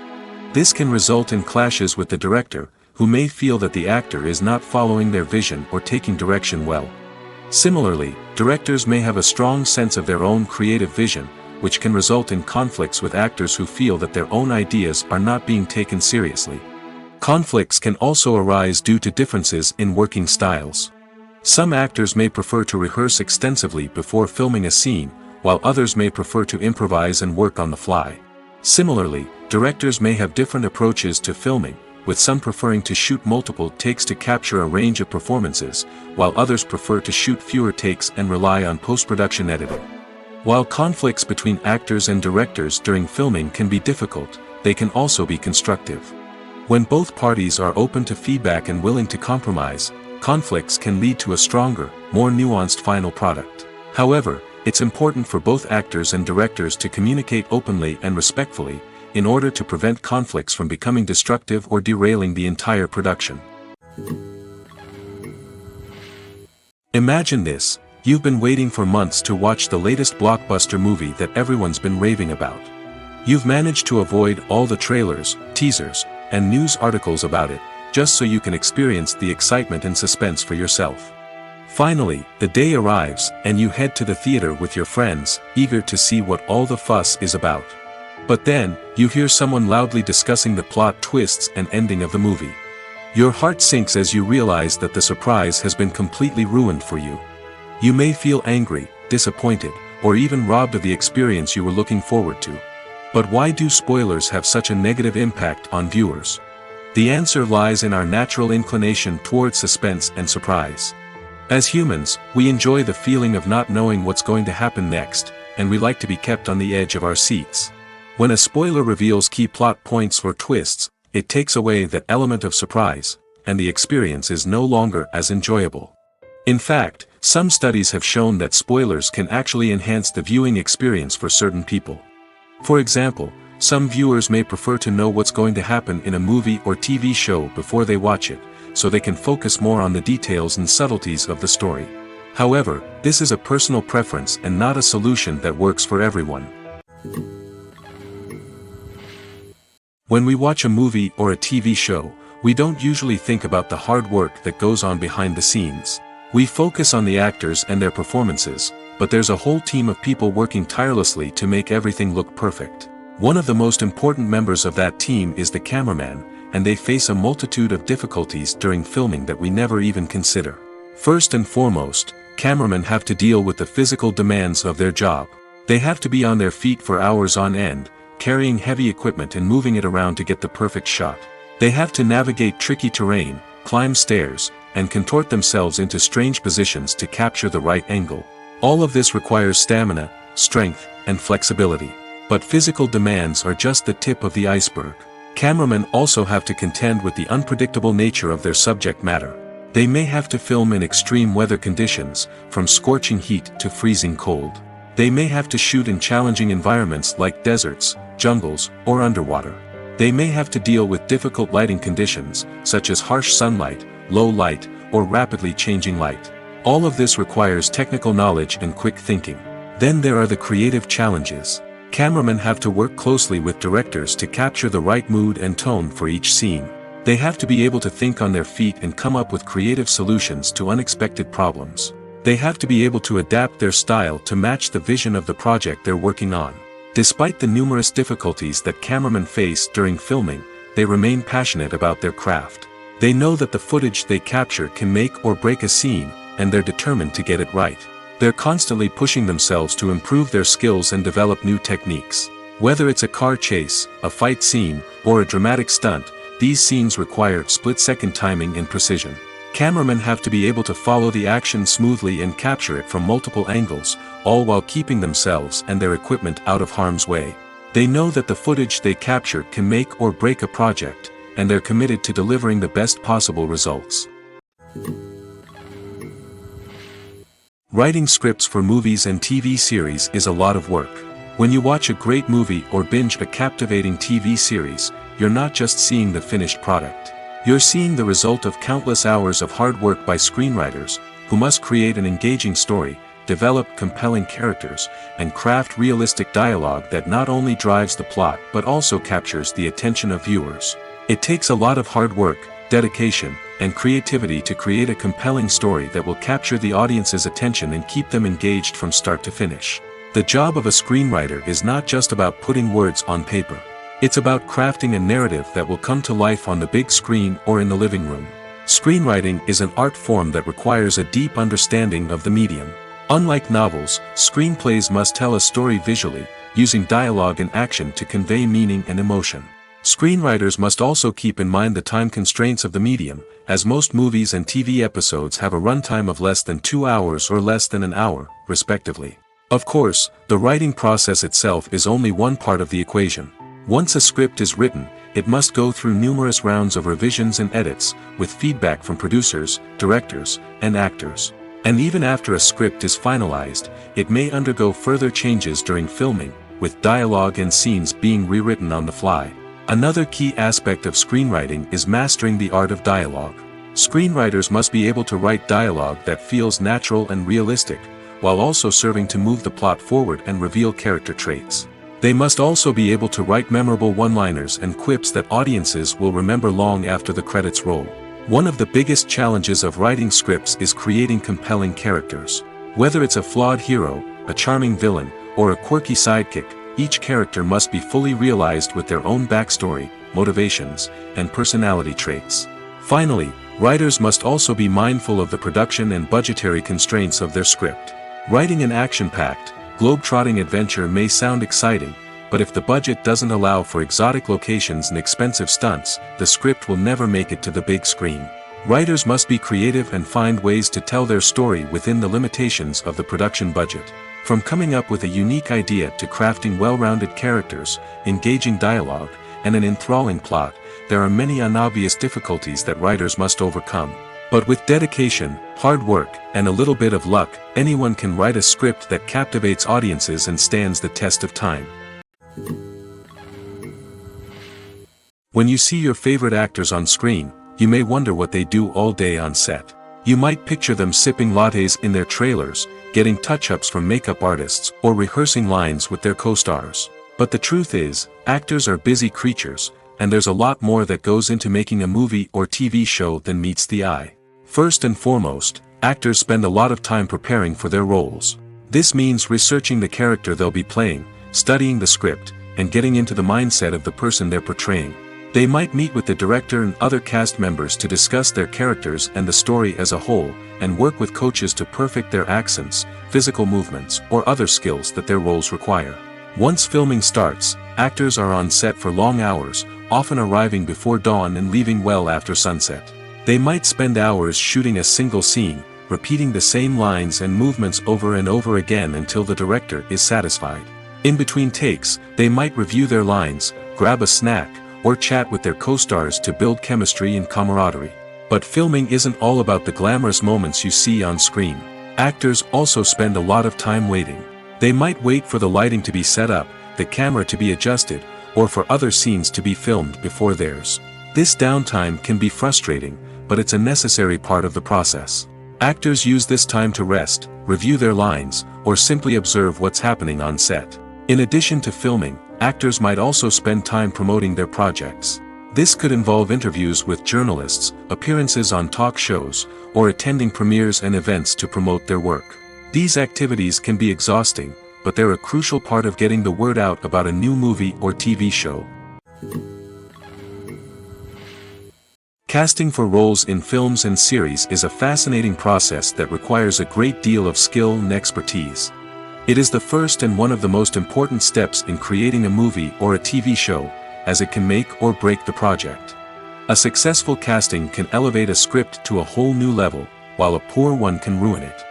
This can result in clashes with the director, who may feel that the actor is not following their vision or taking direction well. Similarly, directors may have a strong sense of their own creative vision, which can result in conflicts with actors who feel that their own ideas are not being taken seriously. Conflicts can also arise due to differences in working styles. Some actors may prefer to rehearse extensively before filming a scene, while others may prefer to improvise and work on the fly. Similarly, directors may have different approaches to filming, with some preferring to shoot multiple takes to capture a range of performances, while others prefer to shoot fewer takes and rely on post-production editing. While conflicts between actors and directors during filming can be difficult, they can also be constructive. When both parties are open to feedback and willing to compromise, conflicts can lead to a stronger, more nuanced final product. However, it's important for both actors and directors to communicate openly and respectfully, in order to prevent conflicts from becoming destructive or derailing the entire production. Imagine this. You've been waiting for months to watch the latest blockbuster movie that everyone's been raving about. You've managed to avoid all the trailers, teasers, and news articles about it, just so you can experience the excitement and suspense for yourself. Finally, the day arrives, and you head to the theater with your friends, eager to see what all the fuss is about. But then, you hear someone loudly discussing the plot twists and ending of the movie. Your heart sinks as you realize that the surprise has been completely ruined for you. You may feel angry, disappointed, or even robbed of the experience you were looking forward to. But why do spoilers have such a negative impact on viewers? The answer lies in our natural inclination towards suspense and surprise. As humans, we enjoy the feeling of not knowing what's going to happen next, and we like to be kept on the edge of our seats. When a spoiler reveals key plot points or twists, it takes away that element of surprise, and the experience is no longer as enjoyable. In fact, some studies have shown that spoilers can actually enhance the viewing experience for certain people. For example, some viewers may prefer to know what's going to happen in a movie or TV show before they watch it, so they can focus more on the details and subtleties of the story. However, this is a personal preference and not a solution that works for everyone. When we watch a movie or a TV show, we don't usually think about the hard work that goes on behind the scenes. We focus on the actors and their performances, but there's a whole team of people working tirelessly to make everything look perfect. One of the most important members of that team is the cameraman, and they face a multitude of difficulties during filming that we never even consider. First and foremost, cameramen have to deal with the physical demands of their job. They have to be on their feet for hours on end, carrying heavy equipment and moving it around to get the perfect shot. They have to navigate tricky terrain, climb stairs, and contort themselves into strange positions to capture the right angle. All of this requires stamina, strength, and flexibility. But physical demands are just the tip of the iceberg. Cameramen also have to contend with the unpredictable nature of their subject matter. They may have to film in extreme weather conditions, from scorching heat to freezing cold. They may have to shoot in challenging environments like deserts, jungles, or underwater. They may have to deal with difficult lighting conditions, such as harsh sunlight, low light, or rapidly changing light. All of this requires technical knowledge and quick thinking. Then there are the creative challenges. Cameramen have to work closely with directors to capture the right mood and tone for each scene. They have to be able to think on their feet and come up with creative solutions to unexpected problems. They have to be able to adapt their style to match the vision of the project they're working on. Despite the numerous difficulties that cameramen face during filming, they remain passionate about their craft. They know that the footage they capture can make or break a scene, and they're determined to get it right. They're constantly pushing themselves to improve their skills and develop new techniques. Whether it's a car chase, a fight scene, or a dramatic stunt, these scenes require split-second timing and precision. Cameramen have to be able to follow the action smoothly and capture it from multiple angles, all while keeping themselves and their equipment out of harm's way. They know that the footage they capture can make or break a project, and they're committed to delivering the best possible results. Writing scripts for movies and TV series is a lot of work. When you watch a great movie or binge a captivating TV series, you're not just seeing the finished product. You're seeing the result of countless hours of hard work by screenwriters, who must create an engaging story, develop compelling characters, and craft realistic dialogue that not only drives the plot but also captures the attention of viewers. It takes a lot of hard work, dedication, and creativity to create a compelling story that will capture the audience's attention and keep them engaged from start to finish. The job of a screenwriter is not just about putting words on paper. It's about crafting a narrative that will come to life on the big screen or in the living room. Screenwriting is an art form that requires a deep understanding of the medium. Unlike novels, screenplays must tell a story visually, using dialogue and action to convey meaning and emotion. Screenwriters must also keep in mind the time constraints of the medium, as most movies and TV episodes have a runtime of less than 2 hours or less than an hour, respectively. Of course, the writing process itself is only one part of the equation. Once a script is written, it must go through numerous rounds of revisions and edits, with feedback from producers, directors, and actors. And even after a script is finalized, it may undergo further changes during filming, with dialogue and scenes being rewritten on the fly. Another key aspect of screenwriting is mastering the art of dialogue. Screenwriters must be able to write dialogue that feels natural and realistic, while also serving to move the plot forward and reveal character traits. They must also be able to write memorable one-liners and quips that audiences will remember long after the credits roll. One of the biggest challenges of writing scripts is creating compelling characters. Whether it's a flawed hero, a charming villain, or a quirky sidekick, each character must be fully realized with their own backstory, motivations, and personality traits. Finally, writers must also be mindful of the production and budgetary constraints of their script. Writing an action-packed, globe-trotting adventure may sound exciting, but if the budget doesn't allow for exotic locations and expensive stunts, the script will never make it to the big screen. Writers must be creative and find ways to tell their story within the limitations of the production budget. From coming up with a unique idea to crafting well-rounded characters, engaging dialogue, and an enthralling plot, there are many unobvious difficulties that writers must overcome. But with dedication, hard work, and a little bit of luck, anyone can write a script that captivates audiences and stands the test of time. When you see your favorite actors on screen, you may wonder what they do all day on set. You might picture them sipping lattes in their trailers, getting touch-ups from makeup artists, or rehearsing lines with their co-stars. But the truth is, actors are busy creatures, and there's a lot more that goes into making a movie or TV show than meets the eye. First and foremost, actors spend a lot of time preparing for their roles. This means researching the character they'll be playing, studying the script, and getting into the mindset of the person they're portraying. They might meet with the director and other cast members to discuss their characters and the story as a whole, and work with coaches to perfect their accents, physical movements, or other skills that their roles require. Once filming starts, actors are on set for long hours, often arriving before dawn and leaving well after sunset. They might spend hours shooting a single scene, repeating the same lines and movements over and over again until the director is satisfied. In between takes, they might review their lines, grab a snack, or chat with their co-stars to build chemistry and camaraderie. But filming isn't all about the glamorous moments you see on screen. Actors also spend a lot of time waiting. They might wait for the lighting to be set up, the camera to be adjusted, or for other scenes to be filmed before theirs. This downtime can be frustrating, but it's a necessary part of the process. Actors use this time to rest, review their lines, or simply observe what's happening on set. In addition to filming, actors might also spend time promoting their projects. This could involve interviews with journalists, appearances on talk shows, or attending premieres and events to promote their work. These activities can be exhausting, but they're a crucial part of getting the word out about a new movie or TV show. Casting for roles in films and series is a fascinating process that requires a great deal of skill and expertise. It is the first and one of the most important steps in creating a movie or a TV show, as it can make or break the project. A successful casting can elevate a script to a whole new level, while a poor one can ruin it.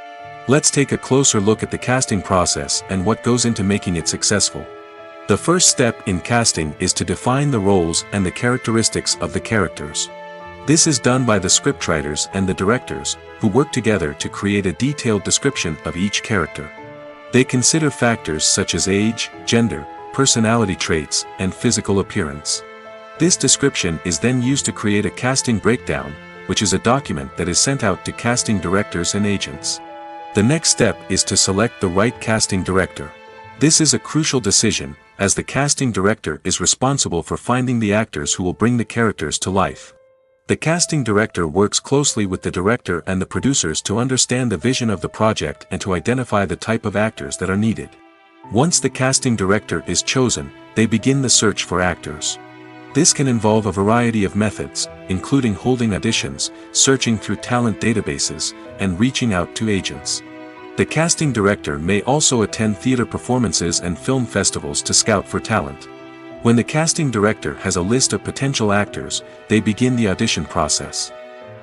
Let's take a closer look at the casting process and what goes into making it successful. The first step in casting is to define the roles and the characteristics of the characters. This is done by the scriptwriters and the directors, who work together to create a detailed description of each character. They consider factors such as age, gender, personality traits, and physical appearance. This description is then used to create a casting breakdown, which is a document that is sent out to casting directors and agents. The next step is to select the right casting director. This is a crucial decision, as the casting director is responsible for finding the actors who will bring the characters to life. The casting director works closely with the director and the producers to understand the vision of the project and to identify the type of actors that are needed. Once the casting director is chosen, they begin the search for actors. This can involve a variety of methods, including holding auditions, searching through talent databases, and reaching out to agents. The casting director may also attend theater performances and film festivals to scout for talent. When the casting director has a list of potential actors, they begin the audition process.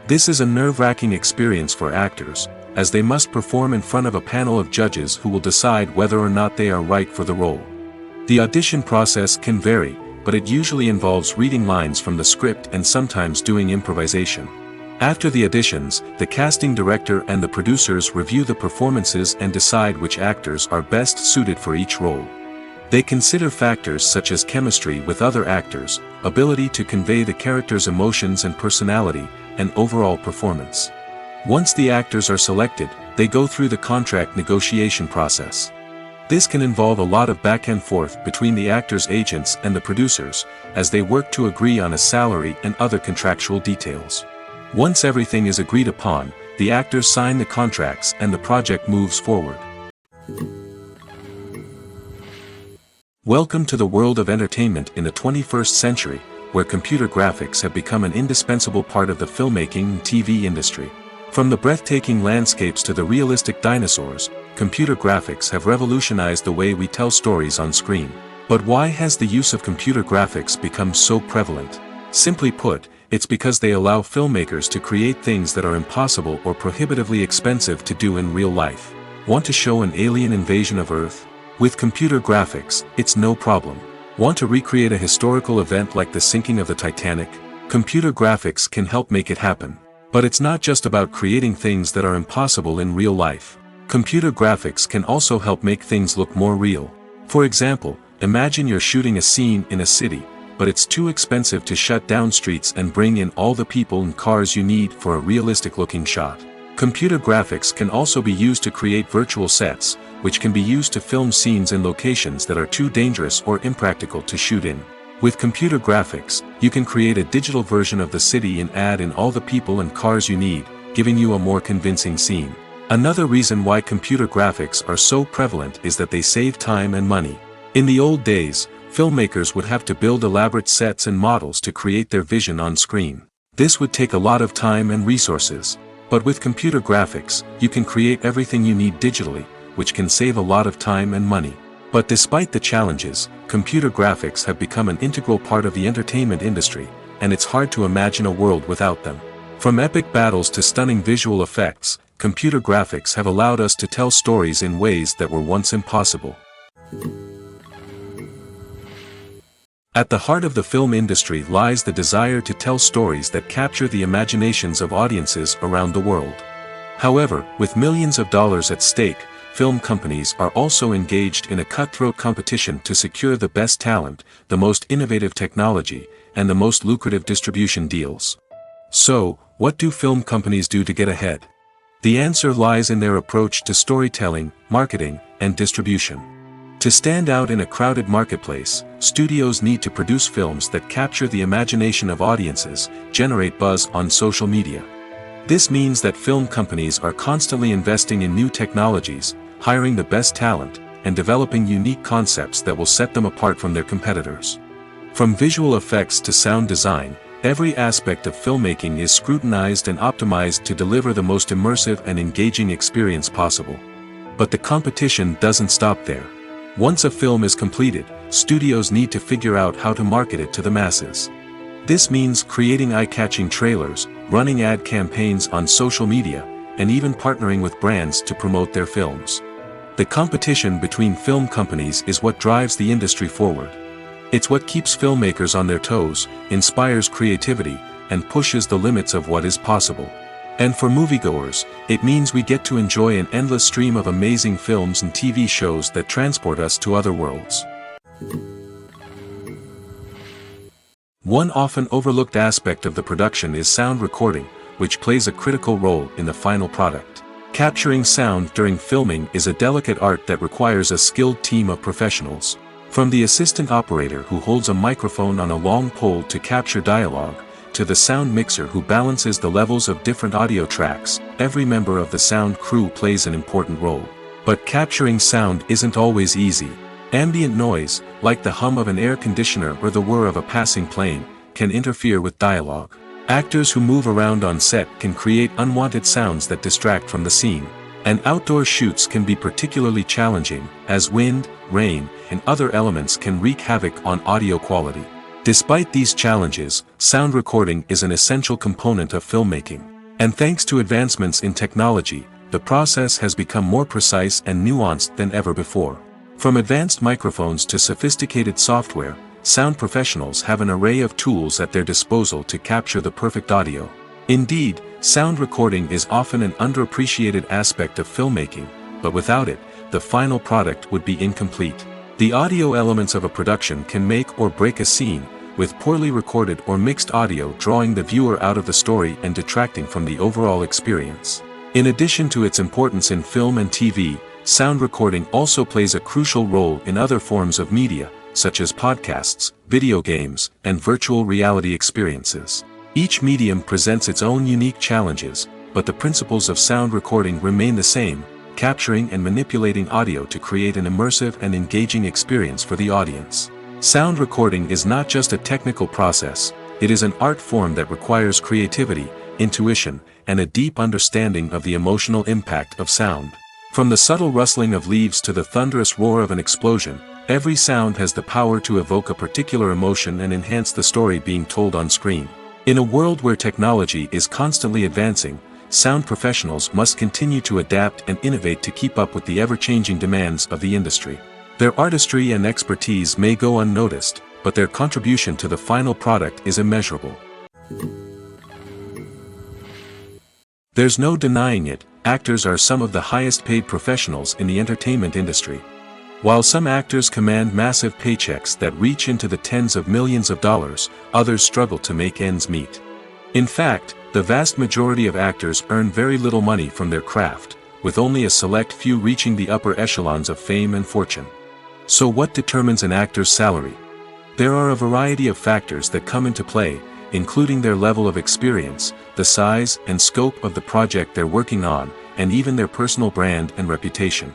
This is a nerve-wracking experience for actors, as they must perform in front of a panel of judges who will decide whether or not they are right for the role. The audition process can vary, but it usually involves reading lines from the script and sometimes doing improvisation. After the auditions, the casting director and the producers review the performances and decide which actors are best suited for each role. They consider factors such as chemistry with other actors, ability to convey the character's emotions and personality, and overall performance. Once the actors are selected, they go through the contract negotiation process. This can involve a lot of back and forth between the actors' agents and the producers, as they work to agree on a salary and other contractual details. Once everything is agreed upon, the actors sign the contracts and the project moves forward. Welcome to the world of entertainment in the 21st century, where computer graphics have become an indispensable part of the filmmaking and TV industry. From the breathtaking landscapes to the realistic dinosaurs, computer graphics have revolutionized the way we tell stories on screen. But why has the use of computer graphics become so prevalent? Simply put, it's because they allow filmmakers to create things that are impossible or prohibitively expensive to do in real life. Want to show an alien invasion of Earth? With computer graphics, it's no problem. Want to recreate a historical event like the sinking of the Titanic? Computer graphics can help make it happen. But it's not just about creating things that are impossible in real life. Computer graphics can also help make things look more real. For example, imagine you're shooting a scene in a city, but it's too expensive to shut down streets and bring in all the people and cars you need for a realistic-looking shot. Computer graphics can also be used to create virtual sets, which can be used to film scenes in locations that are too dangerous or impractical to shoot in. With computer graphics, you can create a digital version of the city and add in all the people and cars you need, giving you a more convincing scene. Another reason why computer graphics are so prevalent is that they save time and money. In the old days, filmmakers would have to build elaborate sets and models to create their vision on screen. This would take a lot of time and resources. But with computer graphics, you can create everything you need digitally, which can save a lot of time and money. But despite the challenges, computer graphics have become an integral part of the entertainment industry, and it's hard to imagine a world without them. From epic battles to stunning visual effects, computer graphics have allowed us to tell stories in ways that were once impossible. At the heart of the film industry lies the desire to tell stories that capture the imaginations of audiences around the world. However, with millions of dollars at stake, film companies are also engaged in a cutthroat competition to secure the best talent, the most innovative technology, and the most lucrative distribution deals. So, what do film companies do to get ahead? The answer lies in their approach to storytelling, marketing, and distribution. To stand out in a crowded marketplace, studios need to produce films that capture the imagination of audiences, generate buzz on social media. This means that film companies are constantly investing in new technologies, hiring the best talent, and developing unique concepts that will set them apart from their competitors. From visual effects to sound design, every aspect of filmmaking is scrutinized and optimized to deliver the most immersive and engaging experience possible. But the competition doesn't stop there. Once a film is completed, studios need to figure out how to market it to the masses. This means creating eye-catching trailers, running ad campaigns on social media, and even partnering with brands to promote their films. The competition between film companies is what drives the industry forward. It's what keeps filmmakers on their toes, inspires creativity, and pushes the limits of what is possible. And for moviegoers, it means we get to enjoy an endless stream of amazing films and TV shows that transport us to other worlds. One often overlooked aspect of the production is sound recording, which plays a critical role in the final product. Capturing sound during filming is a delicate art that requires a skilled team of professionals. From the assistant operator who holds a microphone on a long pole to capture dialogue, to the sound mixer who balances the levels of different audio tracks, every member of the sound crew plays an important role. But capturing sound isn't always easy. Ambient noise, like the hum of an air conditioner or the whir of a passing plane, can interfere with dialogue. Actors who move around on set can create unwanted sounds that distract from the scene. And outdoor shoots can be particularly challenging, as wind, rain, and other elements can wreak havoc on audio quality. Despite these challenges, sound recording is an essential component of filmmaking. And thanks to advancements in technology, the process has become more precise and nuanced than ever before. From advanced microphones to sophisticated software, sound professionals have an array of tools at their disposal to capture the perfect audio. Indeed, sound recording is often an underappreciated aspect of filmmaking, but without it, the final product would be incomplete. The audio elements of a production can make or break a scene, with poorly recorded or mixed audio drawing the viewer out of the story and detracting from the overall experience. In addition to its importance in film and TV, sound recording also plays a crucial role in other forms of media, such as podcasts, video games, and virtual reality experiences. Each medium presents its own unique challenges, but the principles of sound recording remain the same, capturing and manipulating audio to create an immersive and engaging experience for the audience. Sound recording is not just a technical process, it is an art form that requires creativity, intuition, and a deep understanding of the emotional impact of sound. From the subtle rustling of leaves to the thunderous roar of an explosion, every sound has the power to evoke a particular emotion and enhance the story being told on screen. In a world where technology is constantly advancing, sound professionals must continue to adapt and innovate to keep up with the ever-changing demands of the industry. Their artistry and expertise may go unnoticed, but their contribution to the final product is immeasurable. There's no denying it, actors are some of the highest-paid professionals in the entertainment industry. While some actors command massive paychecks that reach into the tens of millions of dollars, others struggle to make ends meet. In fact, the vast majority of actors earn very little money from their craft, with only a select few reaching the upper echelons of fame and fortune. So what determines an actor's salary? There are a variety of factors that come into play, including their level of experience, the size and scope of the project they're working on, and even their personal brand and reputation.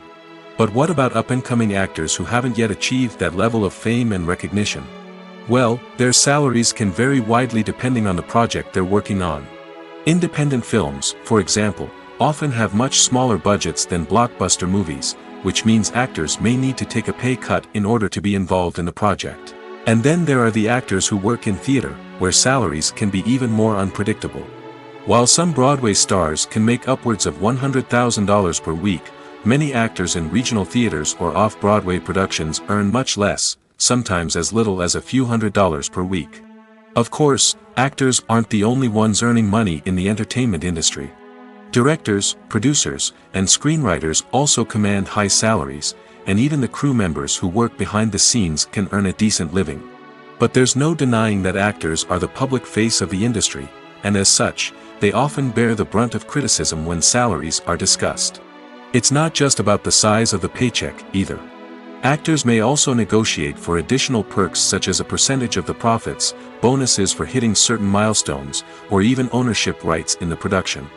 But what about up-and-coming actors who haven't yet achieved that level of fame and recognition? Well, their salaries can vary widely depending on the project they're working on. Independent films, for example, often have much smaller budgets than blockbuster movies, which means actors may need to take a pay cut in order to be involved in the project. And then there are the actors who work in theater, where salaries can be even more unpredictable. While some Broadway stars can make upwards of $100,000 per week, many actors in regional theaters or off-Broadway productions earn much less, sometimes as little as a few $100s per week. Of course, actors aren't the only ones earning money in the entertainment industry. Directors, producers, and screenwriters also command high salaries, and even the crew members who work behind the scenes can earn a decent living. But there's no denying that actors are the public face of the industry, and as such, they often bear the brunt of criticism when salaries are discussed. It's not just about the size of the paycheck, either. Actors may also negotiate for additional perks such as a percentage of the profits, bonuses for hitting certain milestones, or even ownership rights in the production.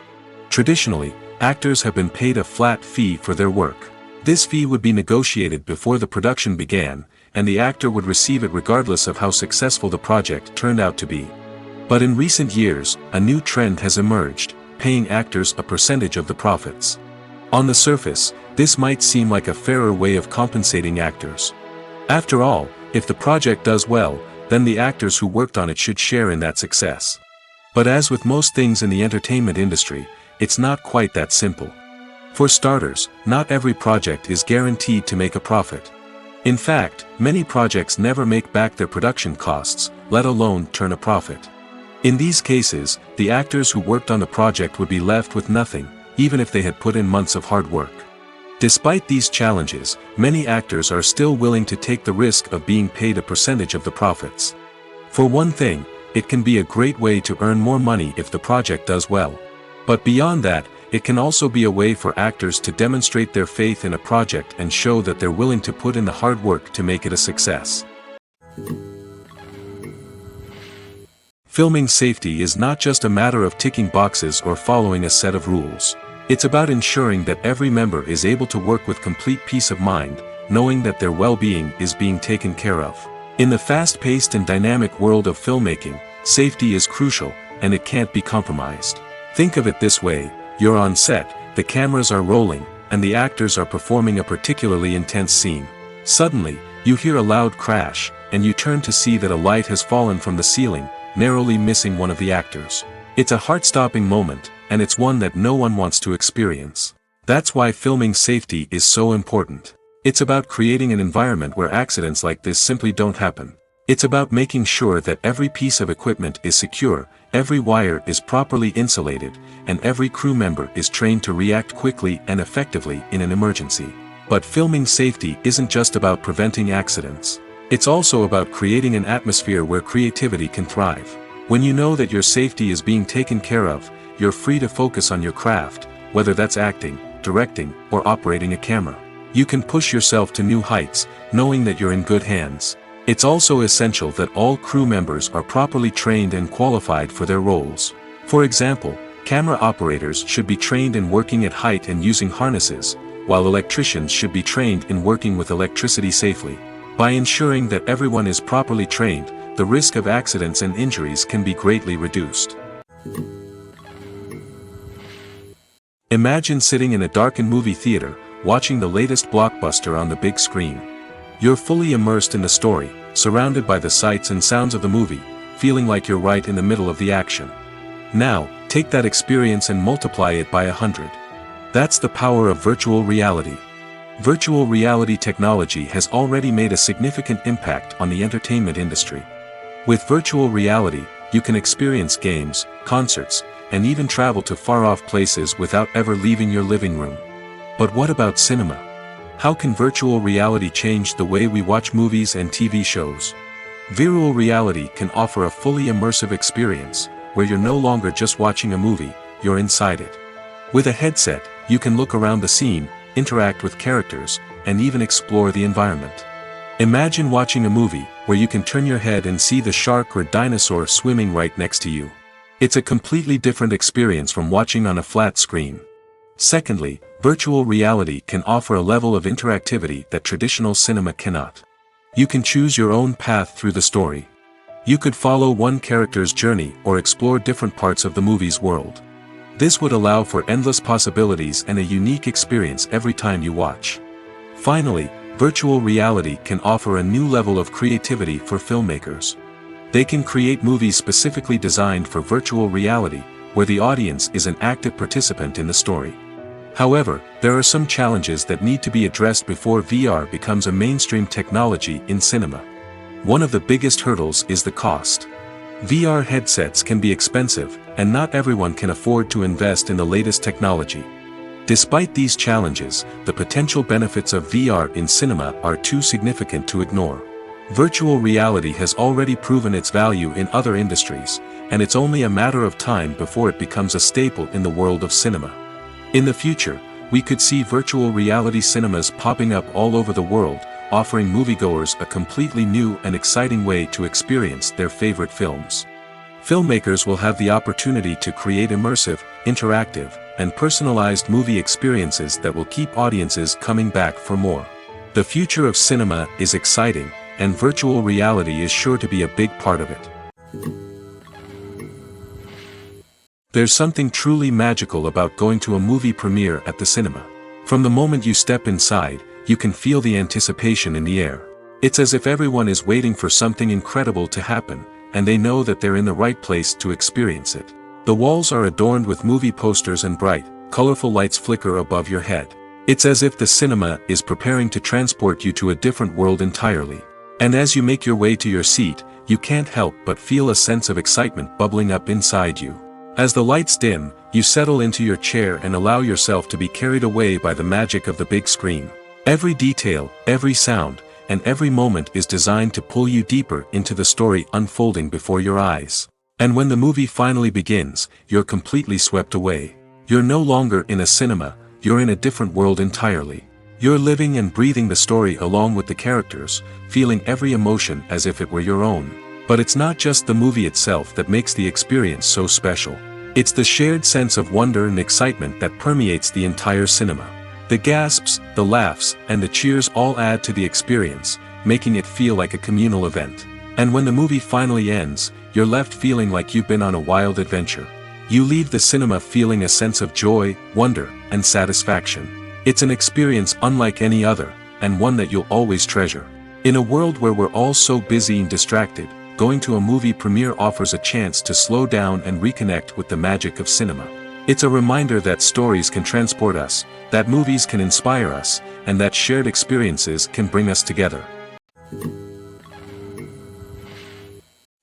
Traditionally, actors have been paid a flat fee for their work. This fee would be negotiated before the production began, and the actor would receive it regardless of how successful the project turned out to be. But in recent years, a new trend has emerged, paying actors a percentage of the profits. On the surface, this might seem like a fairer way of compensating actors. After all, if the project does well, then the actors who worked on it should share in that success. But as with most things in the entertainment industry, it's not quite that simple. For starters, not every project is guaranteed to make a profit. In fact, many projects never make back their production costs, let alone turn a profit. In these cases, the actors who worked on the project would be left with nothing, even if they had put in months of hard work. Despite these challenges, many actors are still willing to take the risk of being paid a percentage of the profits. For one thing, it can be a great way to earn more money if the project does well. But beyond that, it can also be a way for actors to demonstrate their faith in a project and show that they're willing to put in the hard work to make it a success. Filming safety is not just a matter of ticking boxes or following a set of rules. It's about ensuring that every member is able to work with complete peace of mind, knowing that their well-being is being taken care of. In the fast-paced and dynamic world of filmmaking, safety is crucial, and it can't be compromised. Think of it this way: you're on set, the cameras are rolling, and the actors are performing a particularly intense scene. Suddenly, you hear a loud crash, and you turn to see that a light has fallen from the ceiling, narrowly missing one of the actors. It's a heart-stopping moment, and it's one that no one wants to experience. That's why filming safety is so important. It's about creating an environment where accidents like this simply don't happen. It's about making sure that every piece of equipment is secure, every wire is properly insulated, and every crew member is trained to react quickly and effectively in an emergency. But filming safety isn't just about preventing accidents. It's also about creating an atmosphere where creativity can thrive. When you know that your safety is being taken care of, you're free to focus on your craft, whether that's acting, directing, or operating a camera. You can push yourself to new heights, knowing that you're in good hands. It's also essential that all crew members are properly trained and qualified for their roles. For example, camera operators should be trained in working at height and using harnesses, while electricians should be trained in working with electricity safely. By ensuring that everyone is properly trained, the risk of accidents and injuries can be greatly reduced. Imagine sitting in a darkened movie theater, watching the latest blockbuster on the big screen. You're fully immersed in the story, surrounded by the sights and sounds of the movie, feeling like you're right in the middle of the action. Now, take that experience and multiply it by 100. That's the power of virtual reality. Virtual reality technology has already made a significant impact on the entertainment industry. With virtual reality, you can experience games, concerts, and even travel to far-off places without ever leaving your living room. But what about cinema? How can virtual reality change the way we watch movies and TV shows? Virtual reality can offer a fully immersive experience, where you're no longer just watching a movie, you're inside it. With a headset, you can look around the scene, interact with characters, and even explore the environment. Imagine watching a movie where you can turn your head and see the shark or dinosaur swimming right next to you. It's a completely different experience from watching on a flat screen. Secondly, virtual reality can offer a level of interactivity that traditional cinema cannot. You can choose your own path through the story. You could follow one character's journey or explore different parts of the movie's world. This would allow for endless possibilities and a unique experience every time you watch. Finally, virtual reality can offer a new level of creativity for filmmakers. They can create movies specifically designed for virtual reality, where the audience is an active participant in the story. However, there are some challenges that need to be addressed before VR becomes a mainstream technology in cinema. One of the biggest hurdles is the cost. VR headsets can be expensive, and not everyone can afford to invest in the latest technology. Despite these challenges, the potential benefits of VR in cinema are too significant to ignore. Virtual reality has already proven its value in other industries, and it's only a matter of time before it becomes a staple in the world of cinema. In the future, we could see virtual reality cinemas popping up all over the world, offering moviegoers a completely new and exciting way to experience their favorite films. Filmmakers will have the opportunity to create immersive, interactive, and personalized movie experiences that will keep audiences coming back for more. The future of cinema is exciting, and virtual reality is sure to be a big part of it. There's something truly magical about going to a movie premiere at the cinema. From the moment you step inside, you can feel the anticipation in the air. It's as if everyone is waiting for something incredible to happen, and they know that they're in the right place to experience it. The walls are adorned with movie posters and bright, colorful lights flicker above your head. It's as if the cinema is preparing to transport you to a different world entirely. And as you make your way to your seat, you can't help but feel a sense of excitement bubbling up inside you. As the lights dim, you settle into your chair and allow yourself to be carried away by the magic of the big screen. Every detail, every sound, and every moment is designed to pull you deeper into the story unfolding before your eyes. And when the movie finally begins, you're completely swept away. You're no longer in a cinema, you're in a different world entirely. You're living and breathing the story along with the characters, feeling every emotion as if it were your own. But it's not just the movie itself that makes the experience so special. It's the shared sense of wonder and excitement that permeates the entire cinema. The gasps, the laughs, and the cheers all add to the experience, making it feel like a communal event. And when the movie finally ends, you're left feeling like you've been on a wild adventure. You leave the cinema feeling a sense of joy, wonder, and satisfaction. It's an experience unlike any other, and one that you'll always treasure. In a world where we're all so busy and distracted, going to a movie premiere offers a chance to slow down and reconnect with the magic of cinema. It's a reminder that stories can transport us, that movies can inspire us, and that shared experiences can bring us together.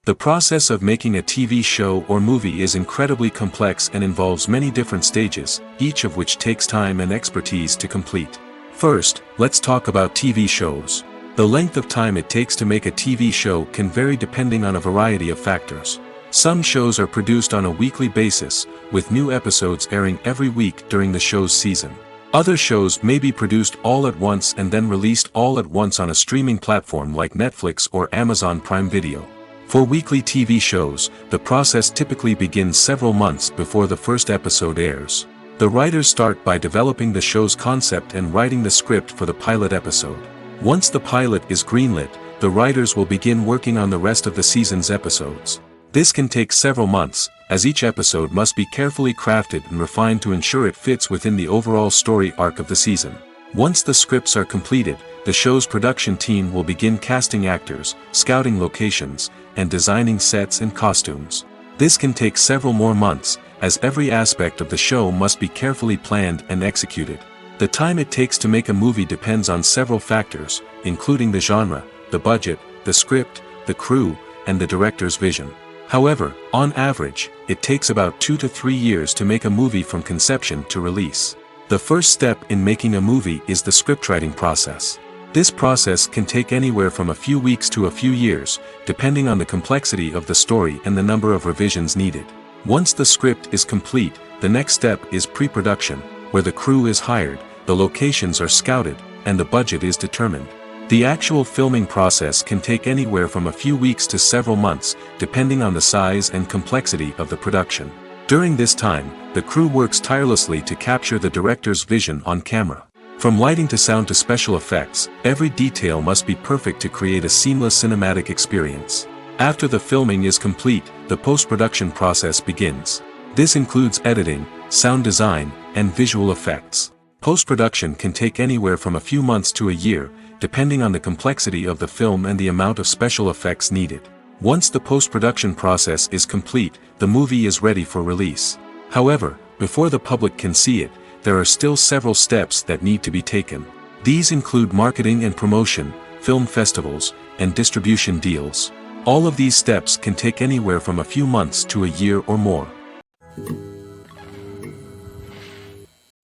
The process of making a TV show or movie is incredibly complex and involves many different stages, each of which takes time and expertise to complete. First, let's talk about TV shows. The length of time it takes to make a TV show can vary depending on a variety of factors. Some shows are produced on a weekly basis, with new episodes airing every week during the show's season. Other shows may be produced all at once and then released all at once on a streaming platform like Netflix or Amazon Prime Video. For weekly TV shows, the process typically begins several months before the first episode airs. The writers start by developing the show's concept and writing the script for the pilot episode. Once the pilot is greenlit, the writers will begin working on the rest of the season's episodes. This can take several months, as each episode must be carefully crafted and refined to ensure it fits within the overall story arc of the season. Once the scripts are completed, the show's production team will begin casting actors, scouting locations, and designing sets and costumes. This can take several more months, as every aspect of the show must be carefully planned and executed. The time it takes to make a movie depends on several factors, including the genre, the budget, the script, the crew, and the director's vision. However, on average, it takes about 2 to 3 years to make a movie from conception to release. The first step in making a movie is the scriptwriting process. This process can take anywhere from a few weeks to a few years, depending on the complexity of the story and the number of revisions needed. Once the script is complete, the next step is pre-production, where the crew is hired, the locations are scouted, and the budget is determined. The actual filming process can take anywhere from a few weeks to several months, depending on the size and complexity of the production. During this time, the crew works tirelessly to capture the director's vision on camera. From lighting to sound to special effects, every detail must be perfect to create a seamless cinematic experience. After the filming is complete, the post-production process begins. This includes editing, sound design, and visual effects. Post-production can take anywhere from a few months to a year, depending on the complexity of the film and the amount of special effects needed. Once the post-production process is complete, the movie is ready for release. However, before the public can see it, there are still several steps that need to be taken. These include marketing and promotion, film festivals, and distribution deals. All of these steps can take anywhere from a few months to a year or more.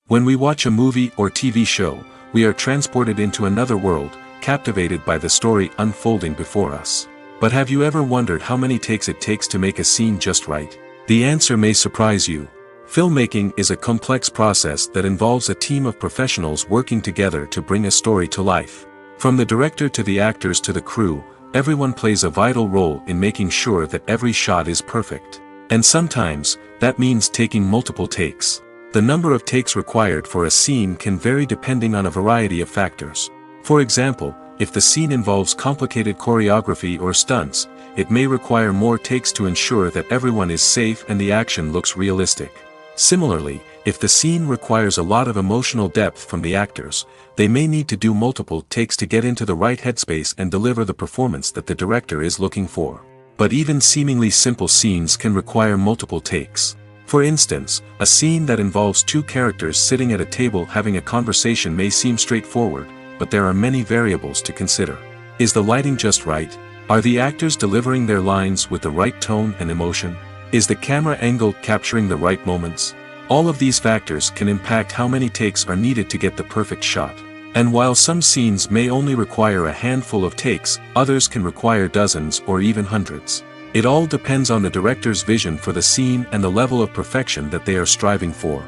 When we watch a movie or TV show, we are transported into another world, captivated by the story unfolding before us. But have you ever wondered how many takes it takes to make a scene just right? The answer may surprise you. Filmmaking is a complex process that involves a team of professionals working together to bring a story to life. From the director to the actors to the crew, everyone plays a vital role in making sure that every shot is perfect. And sometimes, that means taking multiple takes. The number of takes required for a scene can vary depending on a variety of factors. For example, if the scene involves complicated choreography or stunts, it may require more takes to ensure that everyone is safe and the action looks realistic. Similarly, if the scene requires a lot of emotional depth from the actors, they may need to do multiple takes to get into the right headspace and deliver the performance that the director is looking for. But even seemingly simple scenes can require multiple takes. For instance, a scene that involves two characters sitting at a table having a conversation may seem straightforward, but there are many variables to consider. Is the lighting just right? Are the actors delivering their lines with the right tone and emotion? Is the camera angle capturing the right moments? All of these factors can impact how many takes are needed to get the perfect shot. And while some scenes may only require a handful of takes, others can require dozens or even hundreds. It all depends on the director's vision for the scene and the level of perfection that they are striving for.